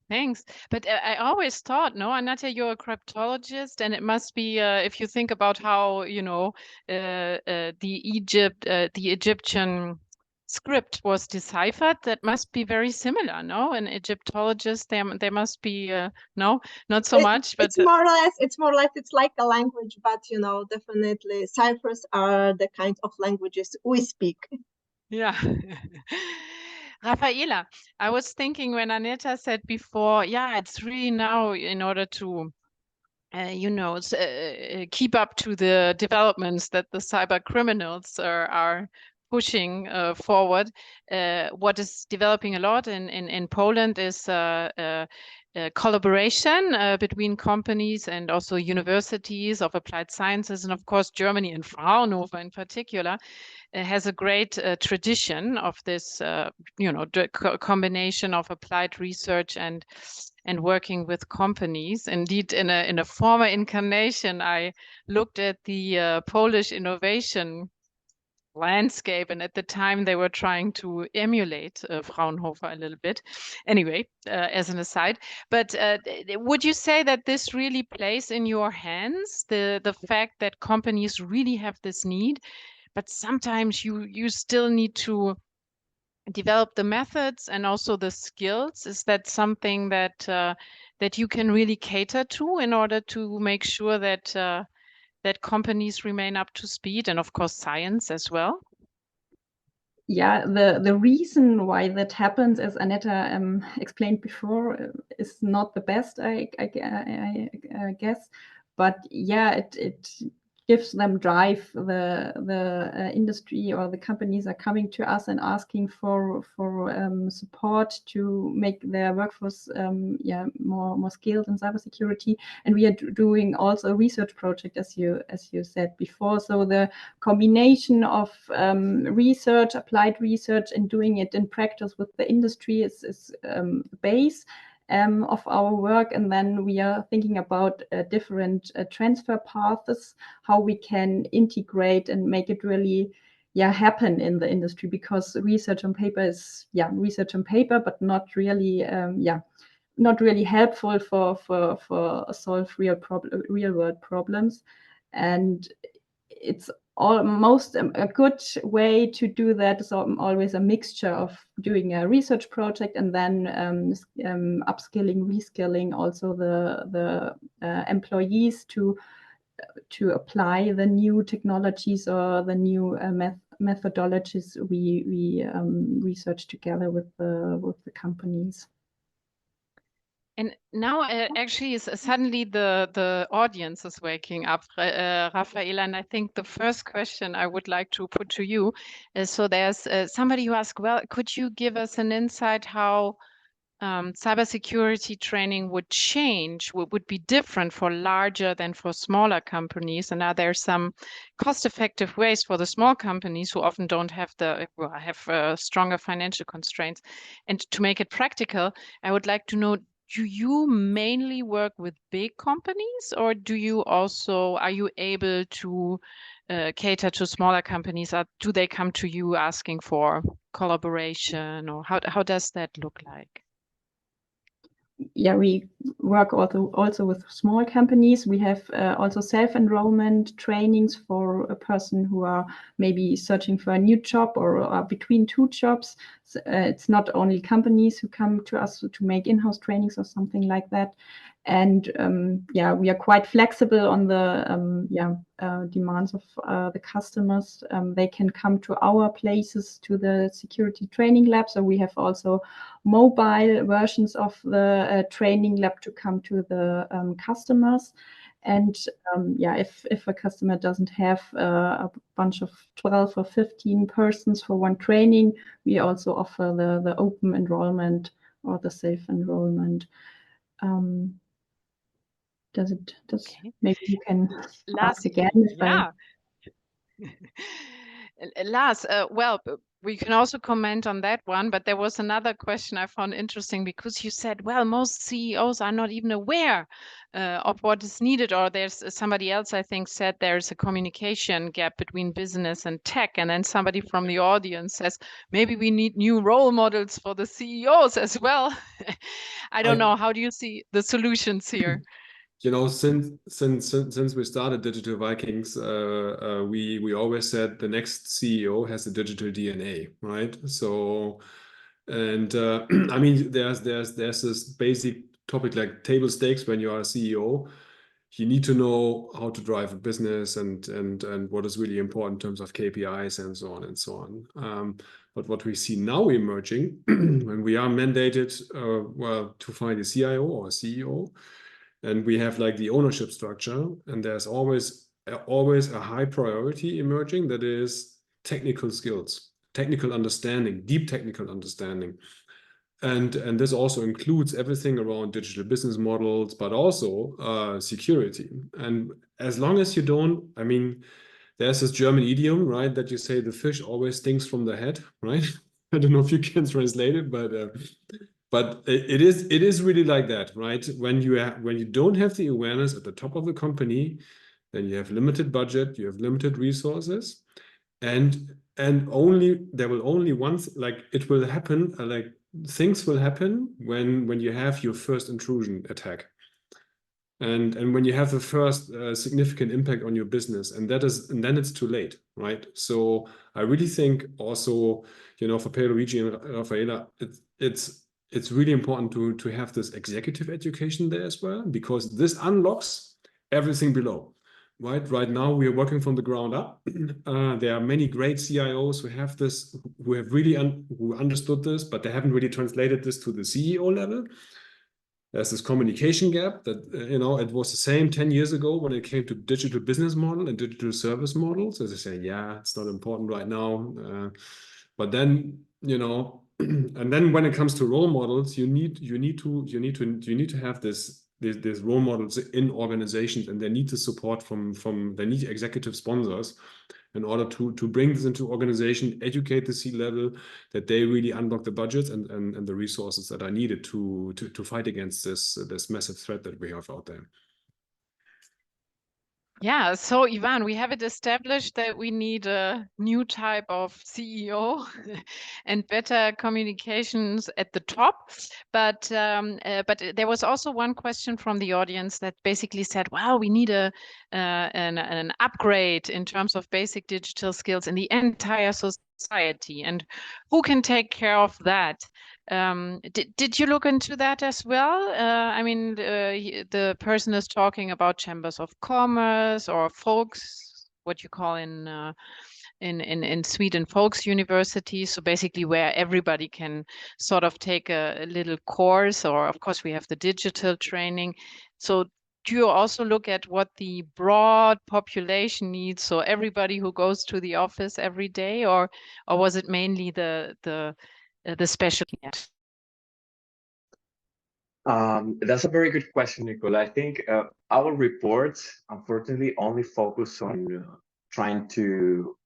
Thanks. But I always thought, no, Aneta, you're a cryptologist, and it must be, if you think about how, you know, the Egyptian script was deciphered, that must be very similar, no? An Egyptologist, they must be, no, not so much, but it's more or less, it's like a language, but, you know, definitely ciphers are the kind of languages we speak. Yeah. Raphaela, I was thinking when Aneta said before, yeah, it's really now in order to, you know, keep up to the developments that the cyber criminals are pushing forward. What is developing a lot in Poland is collaboration between companies and also universities of applied sciences. And of course, Germany and Fraunhofer in particular has a great tradition of this, you know, combination of applied research and and working with companies. Indeed, in a former incarnation, I looked at the Polish innovation landscape, and at the time they were trying to emulate Fraunhofer a little bit. Anyway, as an aside, but would you say that this really plays in your hands, the fact that companies really have this need, but sometimes you still need to develop the methods and also the skills? Is that something that that you can really cater to in order to make sure that that companies remain up to speed, and of course science as well? Yeah, the reason why that happens, as Aneta explained before, is not the best, I guess. But yeah, it gives them drive. The industry or the companies are coming to us and asking for support to make their workforce more skilled in cybersecurity. And we are doing also a research project, as you said before. So the combination of research, applied research, and doing it in practice with the industry is the base of our work. And then we are thinking about different transfer paths, how we can integrate and make it really happen in the industry, because research on paper is research on paper, but not really not really helpful for solve real world problems. And it's almost a good way to do that is always a mixture of doing a research project and then upskilling, reskilling also the employees to apply the new technologies or the new methodologies we research together with the companies. And now actually suddenly the audience is waking up, Raphaela, and I think the first question I would like to put to you is, so there's somebody who asked, well, could you give us an insight how cybersecurity training would change, would be different for larger than for smaller companies? And are there some cost-effective ways for the small companies who often don't have stronger financial constraints? And to make it practical, I would like to know, do you mainly work with big companies, or are you able to cater to smaller companies? Or do they come to you asking for collaboration, or how does that look like? Yeah, we work also with small companies. We have also self-enrollment trainings for a person who are maybe searching for a new job or are between two jobs. So, it's not only companies who come to us to make in-house trainings or something like that. And we are quite flexible on the demands of the customers. They can come to our places, to the security training lab. So we have also mobile versions of the training lab to come to the customers. And if a customer doesn't have a bunch of 12 or 15 persons for one training, we also offer the open enrollment or the self-enrollment. Okay. Maybe you can ask again? Lars, well, we can also comment on that one, but there was another question I found interesting, because you said, well, most CEOs are not even aware of what is needed, or there's somebody else, I think, said there's a communication gap between business and tech. And then somebody from the audience says, maybe we need new role models for the CEOs as well. I don't know. How do you see the solutions here? You know, since we started Digital Vikings, we always said the next CEO has a digital DNA, right? So, and I mean, there's this basic topic like table stakes. When you are a CEO, you need to know how to drive a business and what is really important in terms of KPIs and so on and so on. But what we see now emerging when we are mandated, to find a CIO or a CEO. And we have like the ownership structure, and there's always a high priority emerging, that is technical skills, technical understanding, deep technical understanding. And this also includes everything around digital business models, but also security. And as long as you don't, I mean, there's this German idiom, right, that you say the fish always stinks from the head, right? I don't know if you can translate it, but But it is really like that, right? When you don't have the awareness at the top of the company, then you have limited budget, you have limited resources, and only there will only once like it will happen like things will happen when you have your first intrusion attack. And when you have the first significant impact on your business, and then it's too late, right? So I really think also, you know, for Pierluigi and Raphaela, it's really important to have this executive education there as well, because this unlocks everything below, right? Right now we are working from the ground up. There are many great CIOs who have this, who have really who understood this, but they haven't really translated this to the CEO level. There's this communication gap that, you know, it was the same 10 years ago when it came to digital business model and digital service models. As I say, yeah, it's not important right now. But then, you know, and then when it comes to role models, you need to have this role models in organizations, and they need the support they need executive sponsors in order to bring this into organization, educate the C-level, that they really unlock the budgets and the resources that are needed to fight against this massive threat that we have out there. Yeah, so Iván, we have it established that we need a new type of CEO and better communications at the top. But there was also one question from the audience that basically said, "Wow, we need an upgrade in terms of basic digital skills in the entire society, and who can take care of that?" Did you look into that as well? I mean, the person is talking about chambers of commerce or folks, what you call in Sweden, folks universities. So basically where everybody can sort of take a little course, or of course we have the digital training. So do you also look at what the broad population needs? So everybody who goes to the office every day, or was it mainly the special need? That's a very good question, Nicola. I think our reports, unfortunately, only focus on trying to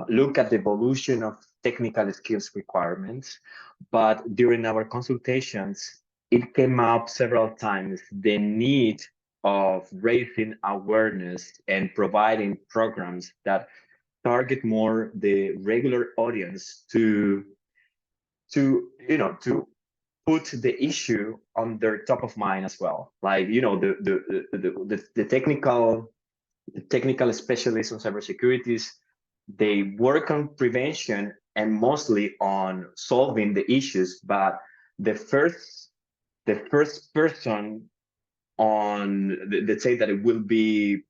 look at the evolution of technical skills requirements. But during our consultations, it came up several times the need of raising awareness and providing programs that target more the regular audience to put the issue on their top of mind as well. Like, you know, the technical specialists on cybersecurity, they work on prevention and mostly on solving the issues, but the first person on, let's say that it will be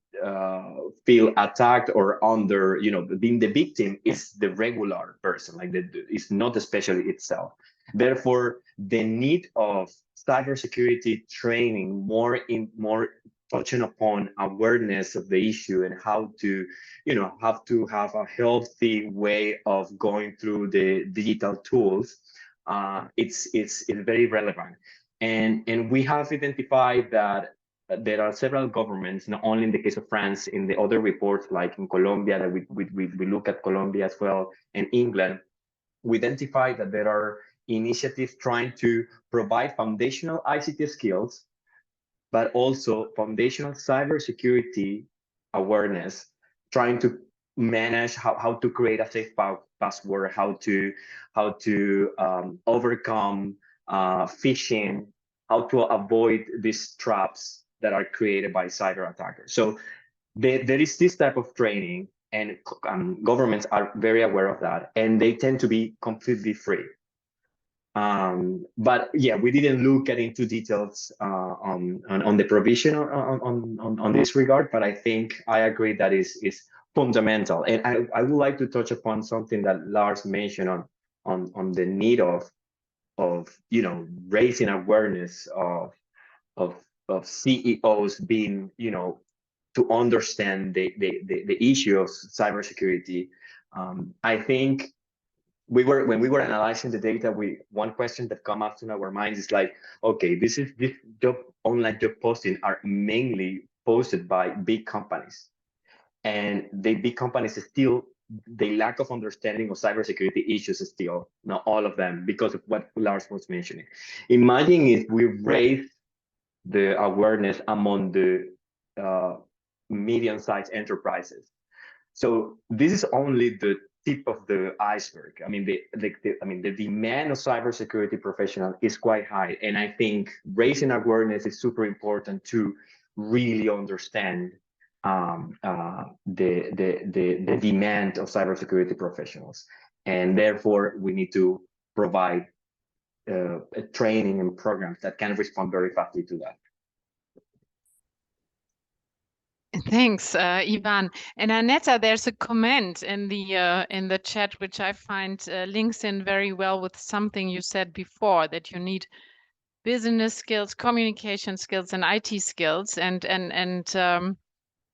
feel attacked or under, you know, being the victim is the regular person, like it's not the specialty itself. Therefore, the need of cybersecurity training more touching upon awareness of the issue and how to, you know, have a healthy way of going through the digital tools. It's very relevant. And we have identified that there are several governments, not only in the case of France, in the other reports, like in Colombia, that we look at Colombia as well, and England, we identified that there are initiatives trying to provide foundational ICT skills, but also foundational cybersecurity awareness, trying to manage how to create a safe password, how to overcome phishing, how to avoid these traps that are created by cyber attackers. So there is this type of training, and governments are very aware of that, and they tend to be completely free. But yeah, we didn't look into details on the provision on this regard, but I think I agree that is fundamental. And I would like to touch upon something that Lars mentioned on the need of you know, raising awareness of CEOs being, you know, to understand the issue of cybersecurity. I think when we were analyzing the data, one question that come up to our minds is like, okay, this online job posting are mainly posted by big companies, and the big companies still the lack of understanding of cybersecurity issues still, not all of them, because of what Lars was mentioning. Imagine if we raise the awareness among the medium-sized enterprises. So this is only the tip of the iceberg. I mean, the demand of cybersecurity professionals is quite high, and I think raising awareness is super important to really understand the demand of cybersecurity professionals, and therefore we need to provide training and programs that can respond very fastly to that. Thanks, Iván. And Aneta, there's a comment in the chat which I find links in very well with something you said before, that you need business skills, communication skills, and IT skills. And Michael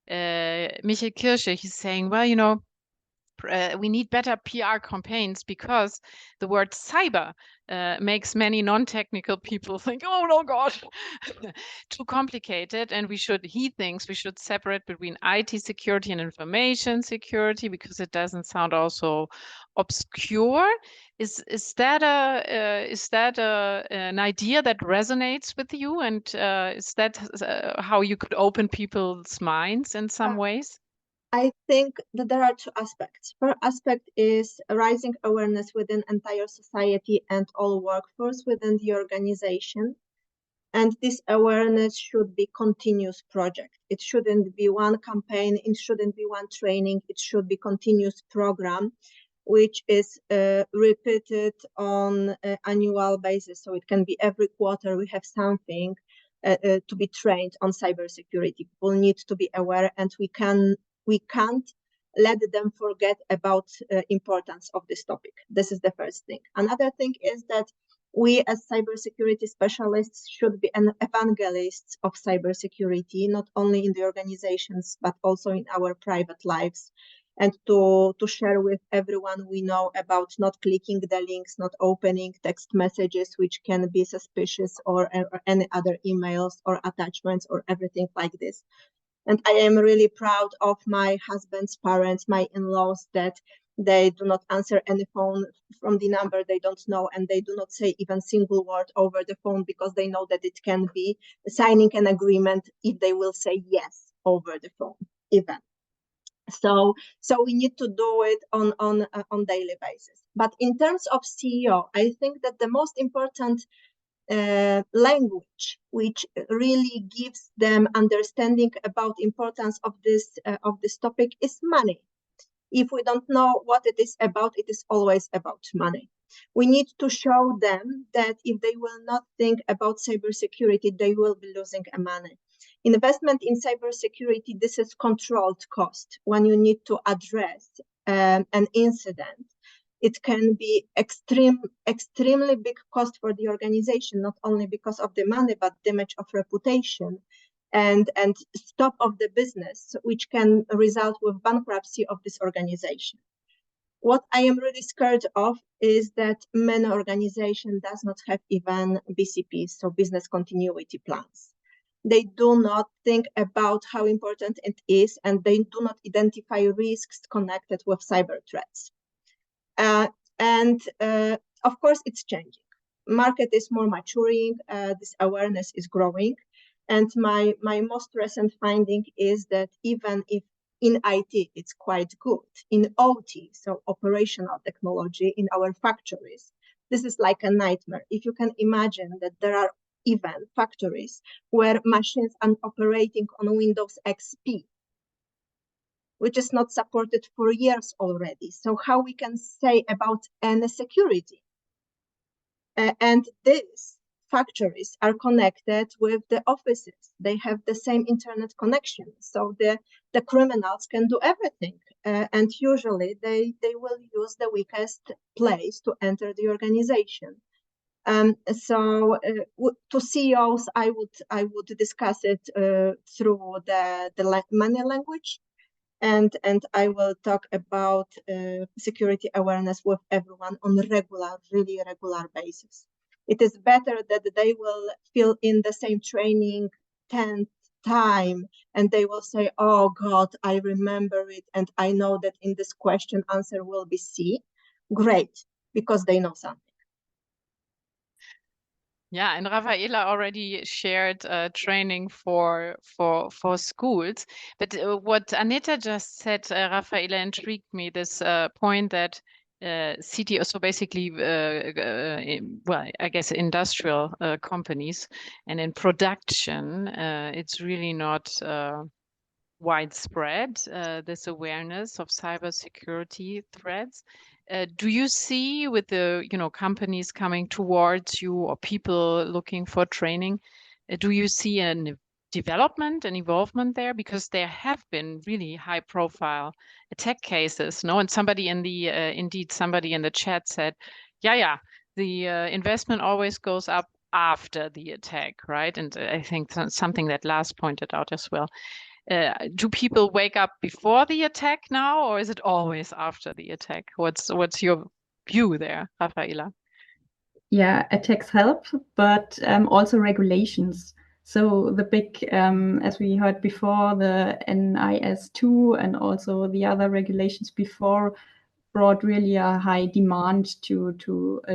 Kirsche, he's saying, well, you know, we need better PR campaigns because the word cyber makes many non-technical people think, oh no, God, too complicated. And he thinks we should separate between IT security and information security because it doesn't sound also obscure. Is that an idea that resonates with you? And is that how you could open people's minds in some ways? I think that there are two aspects. First aspect is raising awareness within entire society and all workforce within the organization. And this awareness should be continuous project. It shouldn't be one campaign, it shouldn't be one training, it should be continuous program, which is repeated on an annual basis. So it can be every quarter we have something to be trained on cybersecurity. People need to be aware, and we can't let them forget about importance of this topic. This is the first thing. Another thing is that we as cybersecurity specialists should be evangelists of cybersecurity, not only in the organizations, but also in our private lives, and to share with everyone we know about not clicking the links, not opening text messages which can be suspicious, or any other emails or attachments or everything like this. And I am really proud of my husband's parents, my in-laws, that they do not answer any phone from the number they don't know, and they do not say even single word over the phone because they know that it can be signing an agreement if they will say yes over the phone even. So we need to do it on daily basis. But in terms of CEO, I think that the most important language which really gives them understanding about importance of this topic is money. If we don't know what it is always about money. We need to show them that if they will not think about cybersecurity, they will be losing money. Investment in cybersecurity, this is controlled cost. When you need to address an incident, it can be extremely big cost for the organization, not only because of the money, but damage of reputation and stop of the business, which can result with bankruptcy of this organization. What I am really scared of is that many organizations does not have even BCPs, so business continuity plans. They do not think about how important it is, and they do not identify risks connected with cyber threats. Of course, it's changing. Market is more maturing. This awareness is growing. And my most recent finding is that even if in IT, it's quite good, in OT, so operational technology in our factories, this is like a nightmare. If you can imagine that there are even factories where machines are operating on Windows XP, which is not supported for years already. So how we can say about any security? And these factories are connected with the offices. They have the same internet connection. So the criminals can do everything. And usually they will use the weakest place to enter the organization. To CEOs, I would discuss it through the money language. And I will talk about security awareness with everyone on really regular basis. It is better that they will fill in the same training 10 time, and they will say, oh God, I remember it, and I know that in this question answer will be C. Great, because they know something. Yeah, and Raphaela already shared training for schools. But what Aneta just said, Raphaela, intrigued me. This point that CTO, so basically, well, I guess industrial companies, and in production, it's really not widespread, this awareness of cybersecurity threats. Do you see with the companies coming towards you or people looking for training, do you see a development and involvement there? Because there have been really high profile attack cases, no? And somebody in the indeed somebody in the chat said, yeah, the investment always goes up after the attack, right? And I think something that Lars pointed out as well. Do people wake up before the attack now, or is it always after the attack? What's your view there, Raphaela? Yeah, attacks help, but also regulations. So the big, as we heard before, the NIS2 and also the other regulations before brought really a high demand to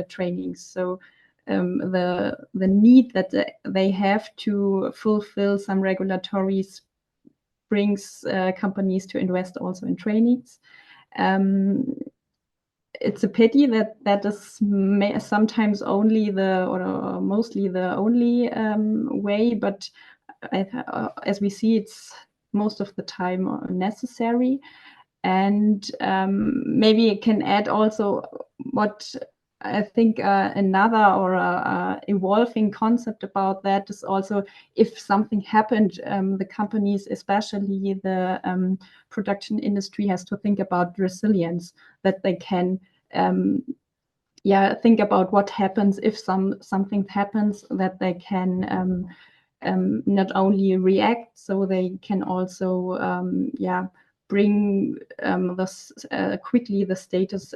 trainings. So the need that they have to fulfill some regulatories brings companies to invest also in trainings. It's a pity that is sometimes only or mostly the only way, but as we see, it's most of the time necessary. And maybe it can add also what I think another or evolving concept about that is also if something happened, the companies, especially the production industry, has to think about resilience, that they can think about what happens if something happens, that they can not only react, so they can also bring quickly the status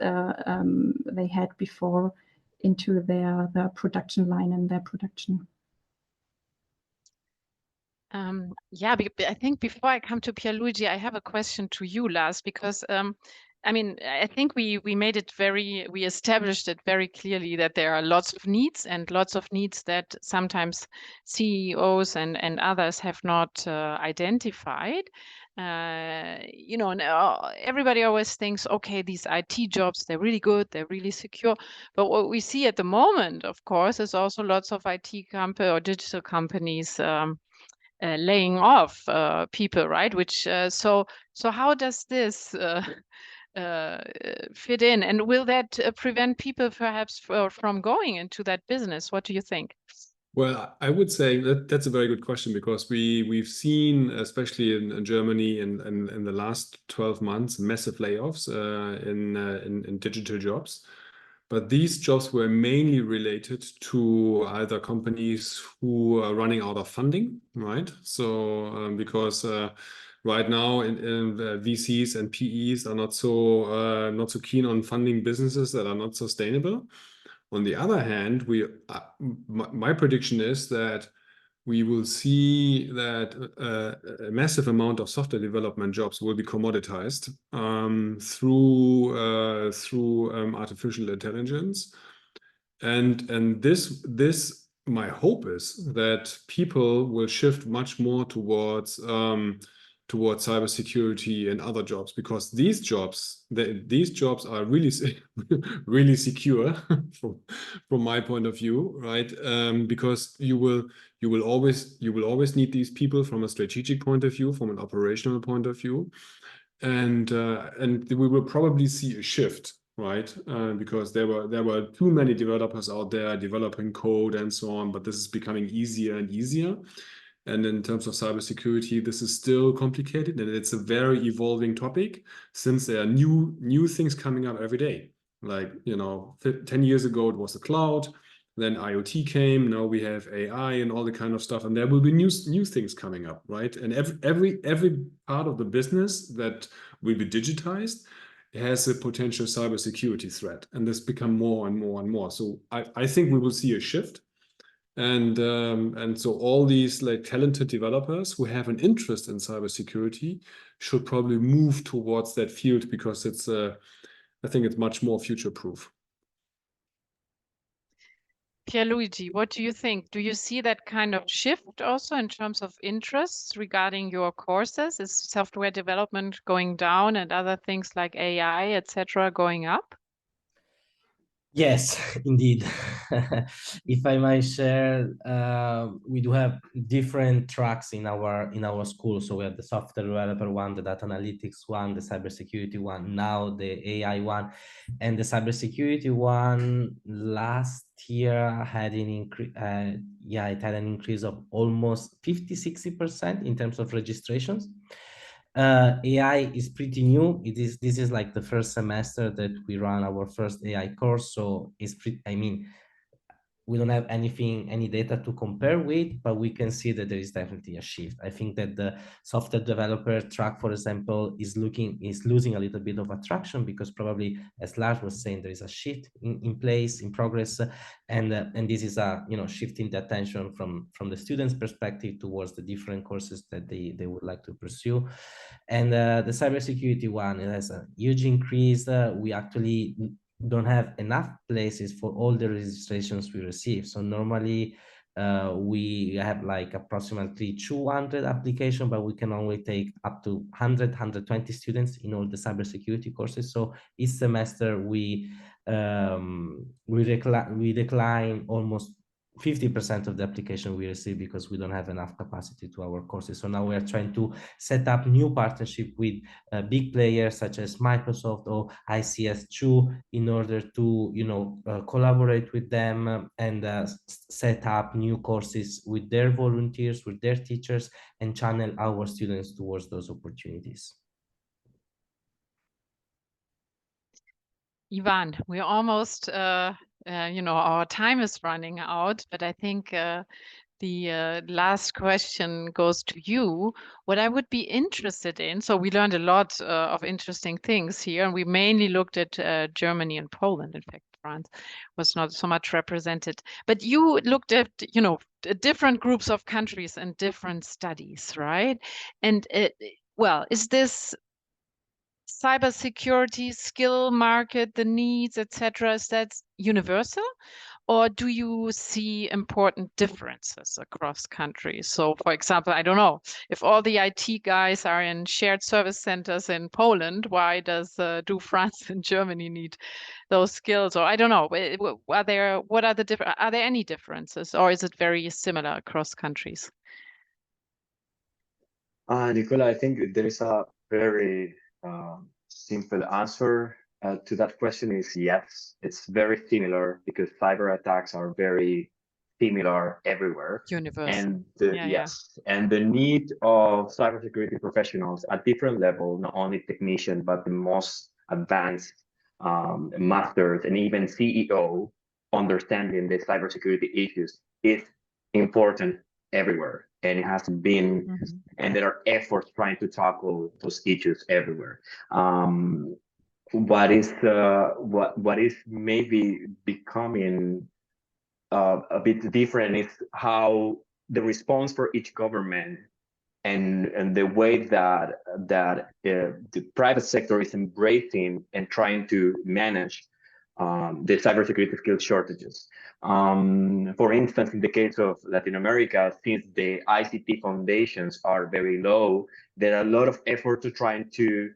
they had before into their production line and their production. I think before I come to Pierluigi, I have a question to you, Lars, because I mean, I think we established it very clearly that there are lots of needs that sometimes CEOs and others have not identified. And everybody always thinks, okay, these IT jobs, they're really good, they're really secure. But what we see at the moment, of course, is also lots of IT company or digital companies laying off people, right? Which so how does this fit in, and will that prevent people perhaps from going into that business? What do you think? Well, I would say that's a very good question, because we've seen, especially in Germany in the last 12 months, massive layoffs in digital jobs. But these jobs were mainly related to either companies who are running out of funding, right? So because right now in VCs and PEs are not so keen on funding businesses that are not sustainable. On the other hand, my prediction is that we will see that a massive amount of software development jobs will be commoditized through artificial intelligence, and this my hope is that people will shift much more towards cybersecurity and other jobs, because these jobs are really really secure from my point of view, right? Because you will always need these people from a strategic point of view, from an operational point of view, and we will probably see a shift, right? Because there were too many developers out there developing code and so on, but this is becoming easier and easier. And in terms of cybersecurity, this is still complicated, and it's a very evolving topic, since there are new things coming up every day. Like 10 years ago it was the cloud, then IoT came, now we have AI and all the kind of stuff, and there will be new things coming up, right? And every part of the business that will be digitized has a potential cybersecurity threat, and this become more and more and more. So I think we will see a shift. And so all these like talented developers who have an interest in cybersecurity should probably move towards that field, because it's I think it's much more future-proof. Pierluigi, what do you think? Do you see that kind of shift also in terms of interests regarding your courses? Is software development going down and other things like AI, etc., going up? Yes, indeed. If I might share, we do have different tracks in our school. So we have the software developer one, the data analytics one, the cybersecurity one, now the AI one, and the cybersecurity one last year had an increase. Yeah, it had an increase of almost 50-60% in terms of registrations. AI is pretty new. This is like the first semester that we run our first AI course, so it's pretty, I mean, we don't have any data to compare with, but we can see that there is definitely a shift. I think that the software developer track, for example, is losing a little bit of attraction, because probably, as Lars was saying, there is a shift in place, in progress, and this is a shifting the attention from the students' perspective towards the different courses that they would like to pursue. And the cybersecurity one, it has a huge increase. We actually don't have enough places for all the registrations we receive. So normally we have like approximately 200 applications, but we can only take up to 120 students in all the cybersecurity courses. So each semester we decline almost 50% of the application we receive, because we don't have enough capacity to our courses. So now we are trying to set up new partnership with big players such as Microsoft or ICS2 in order to collaborate with them and set up new courses with their volunteers, with their teachers, and channel our students towards those opportunities. Iván, we're almost, our time is running out, but I think the last question goes to you. What I would be interested in, so we learned a lot of interesting things here, and we mainly looked at Germany and Poland. In fact, France was not so much represented, but you looked at, different groups of countries and different studies, right? And well, is this cybersecurity skill market, the needs, etc., is that universal, or do you see important differences across countries? So, for example, I don't know, if all the IT guys are in shared service centers in Poland, why do France and Germany need those skills? Or I don't know, are there any differences, or is it very similar across countries? Nicola, I think there is a very simple answer to that question is yes. It's very similar, because cyber attacks are very similar everywhere. Universal. And and the need of cybersecurity professionals at different level, not only technician, but the most advanced masters and even CEO understanding the cybersecurity issues is important everywhere. And it has been, and there are efforts trying to tackle those issues everywhere. What is maybe becoming a bit different is how the response for each government and the way that the private sector is embracing and trying to manage the cybersecurity skill shortages. For instance, in the case of Latin America, since the ICT foundations are very low, there are a lot of effort to trying to,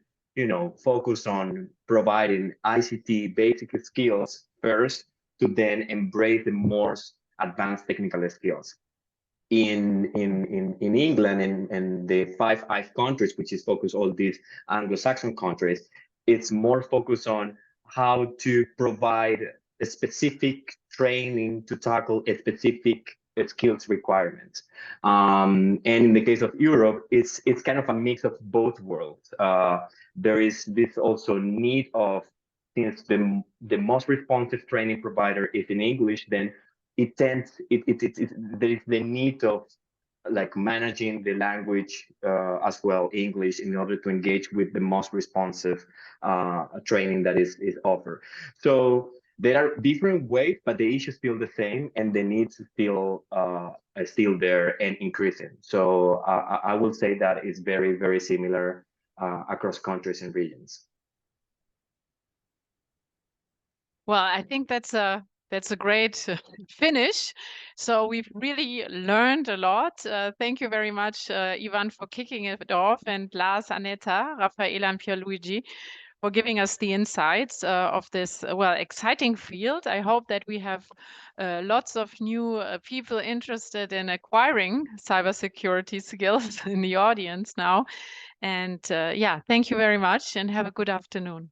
focus on providing ICT basic skills first, to then embrace the more advanced technical skills. In England and the 5 Eyes countries, which is focused all these Anglo-Saxon countries, it's more focused on how to provide a specific training to tackle a specific skills requirements. And in the case of Europe, it's kind of a mix of both worlds. There is this also need of, since the most responsive training provider is in English, then there is the need of like managing the language as well, English, in order to engage with the most responsive training that is offered. So there are different ways, but the issue is still the same, and the needs still there and increasing. So I will say that it's very, very similar across countries and regions. Well, I think that's a great finish. So we've really learned a lot. Thank you very much, Iván, for kicking it off, and Lars, Aneta, Raphaela, and Pierluigi for giving us the insights of this, well, exciting field. I hope that we have lots of new people interested in acquiring cybersecurity skills in the audience now. And yeah, thank you very much and have a good afternoon.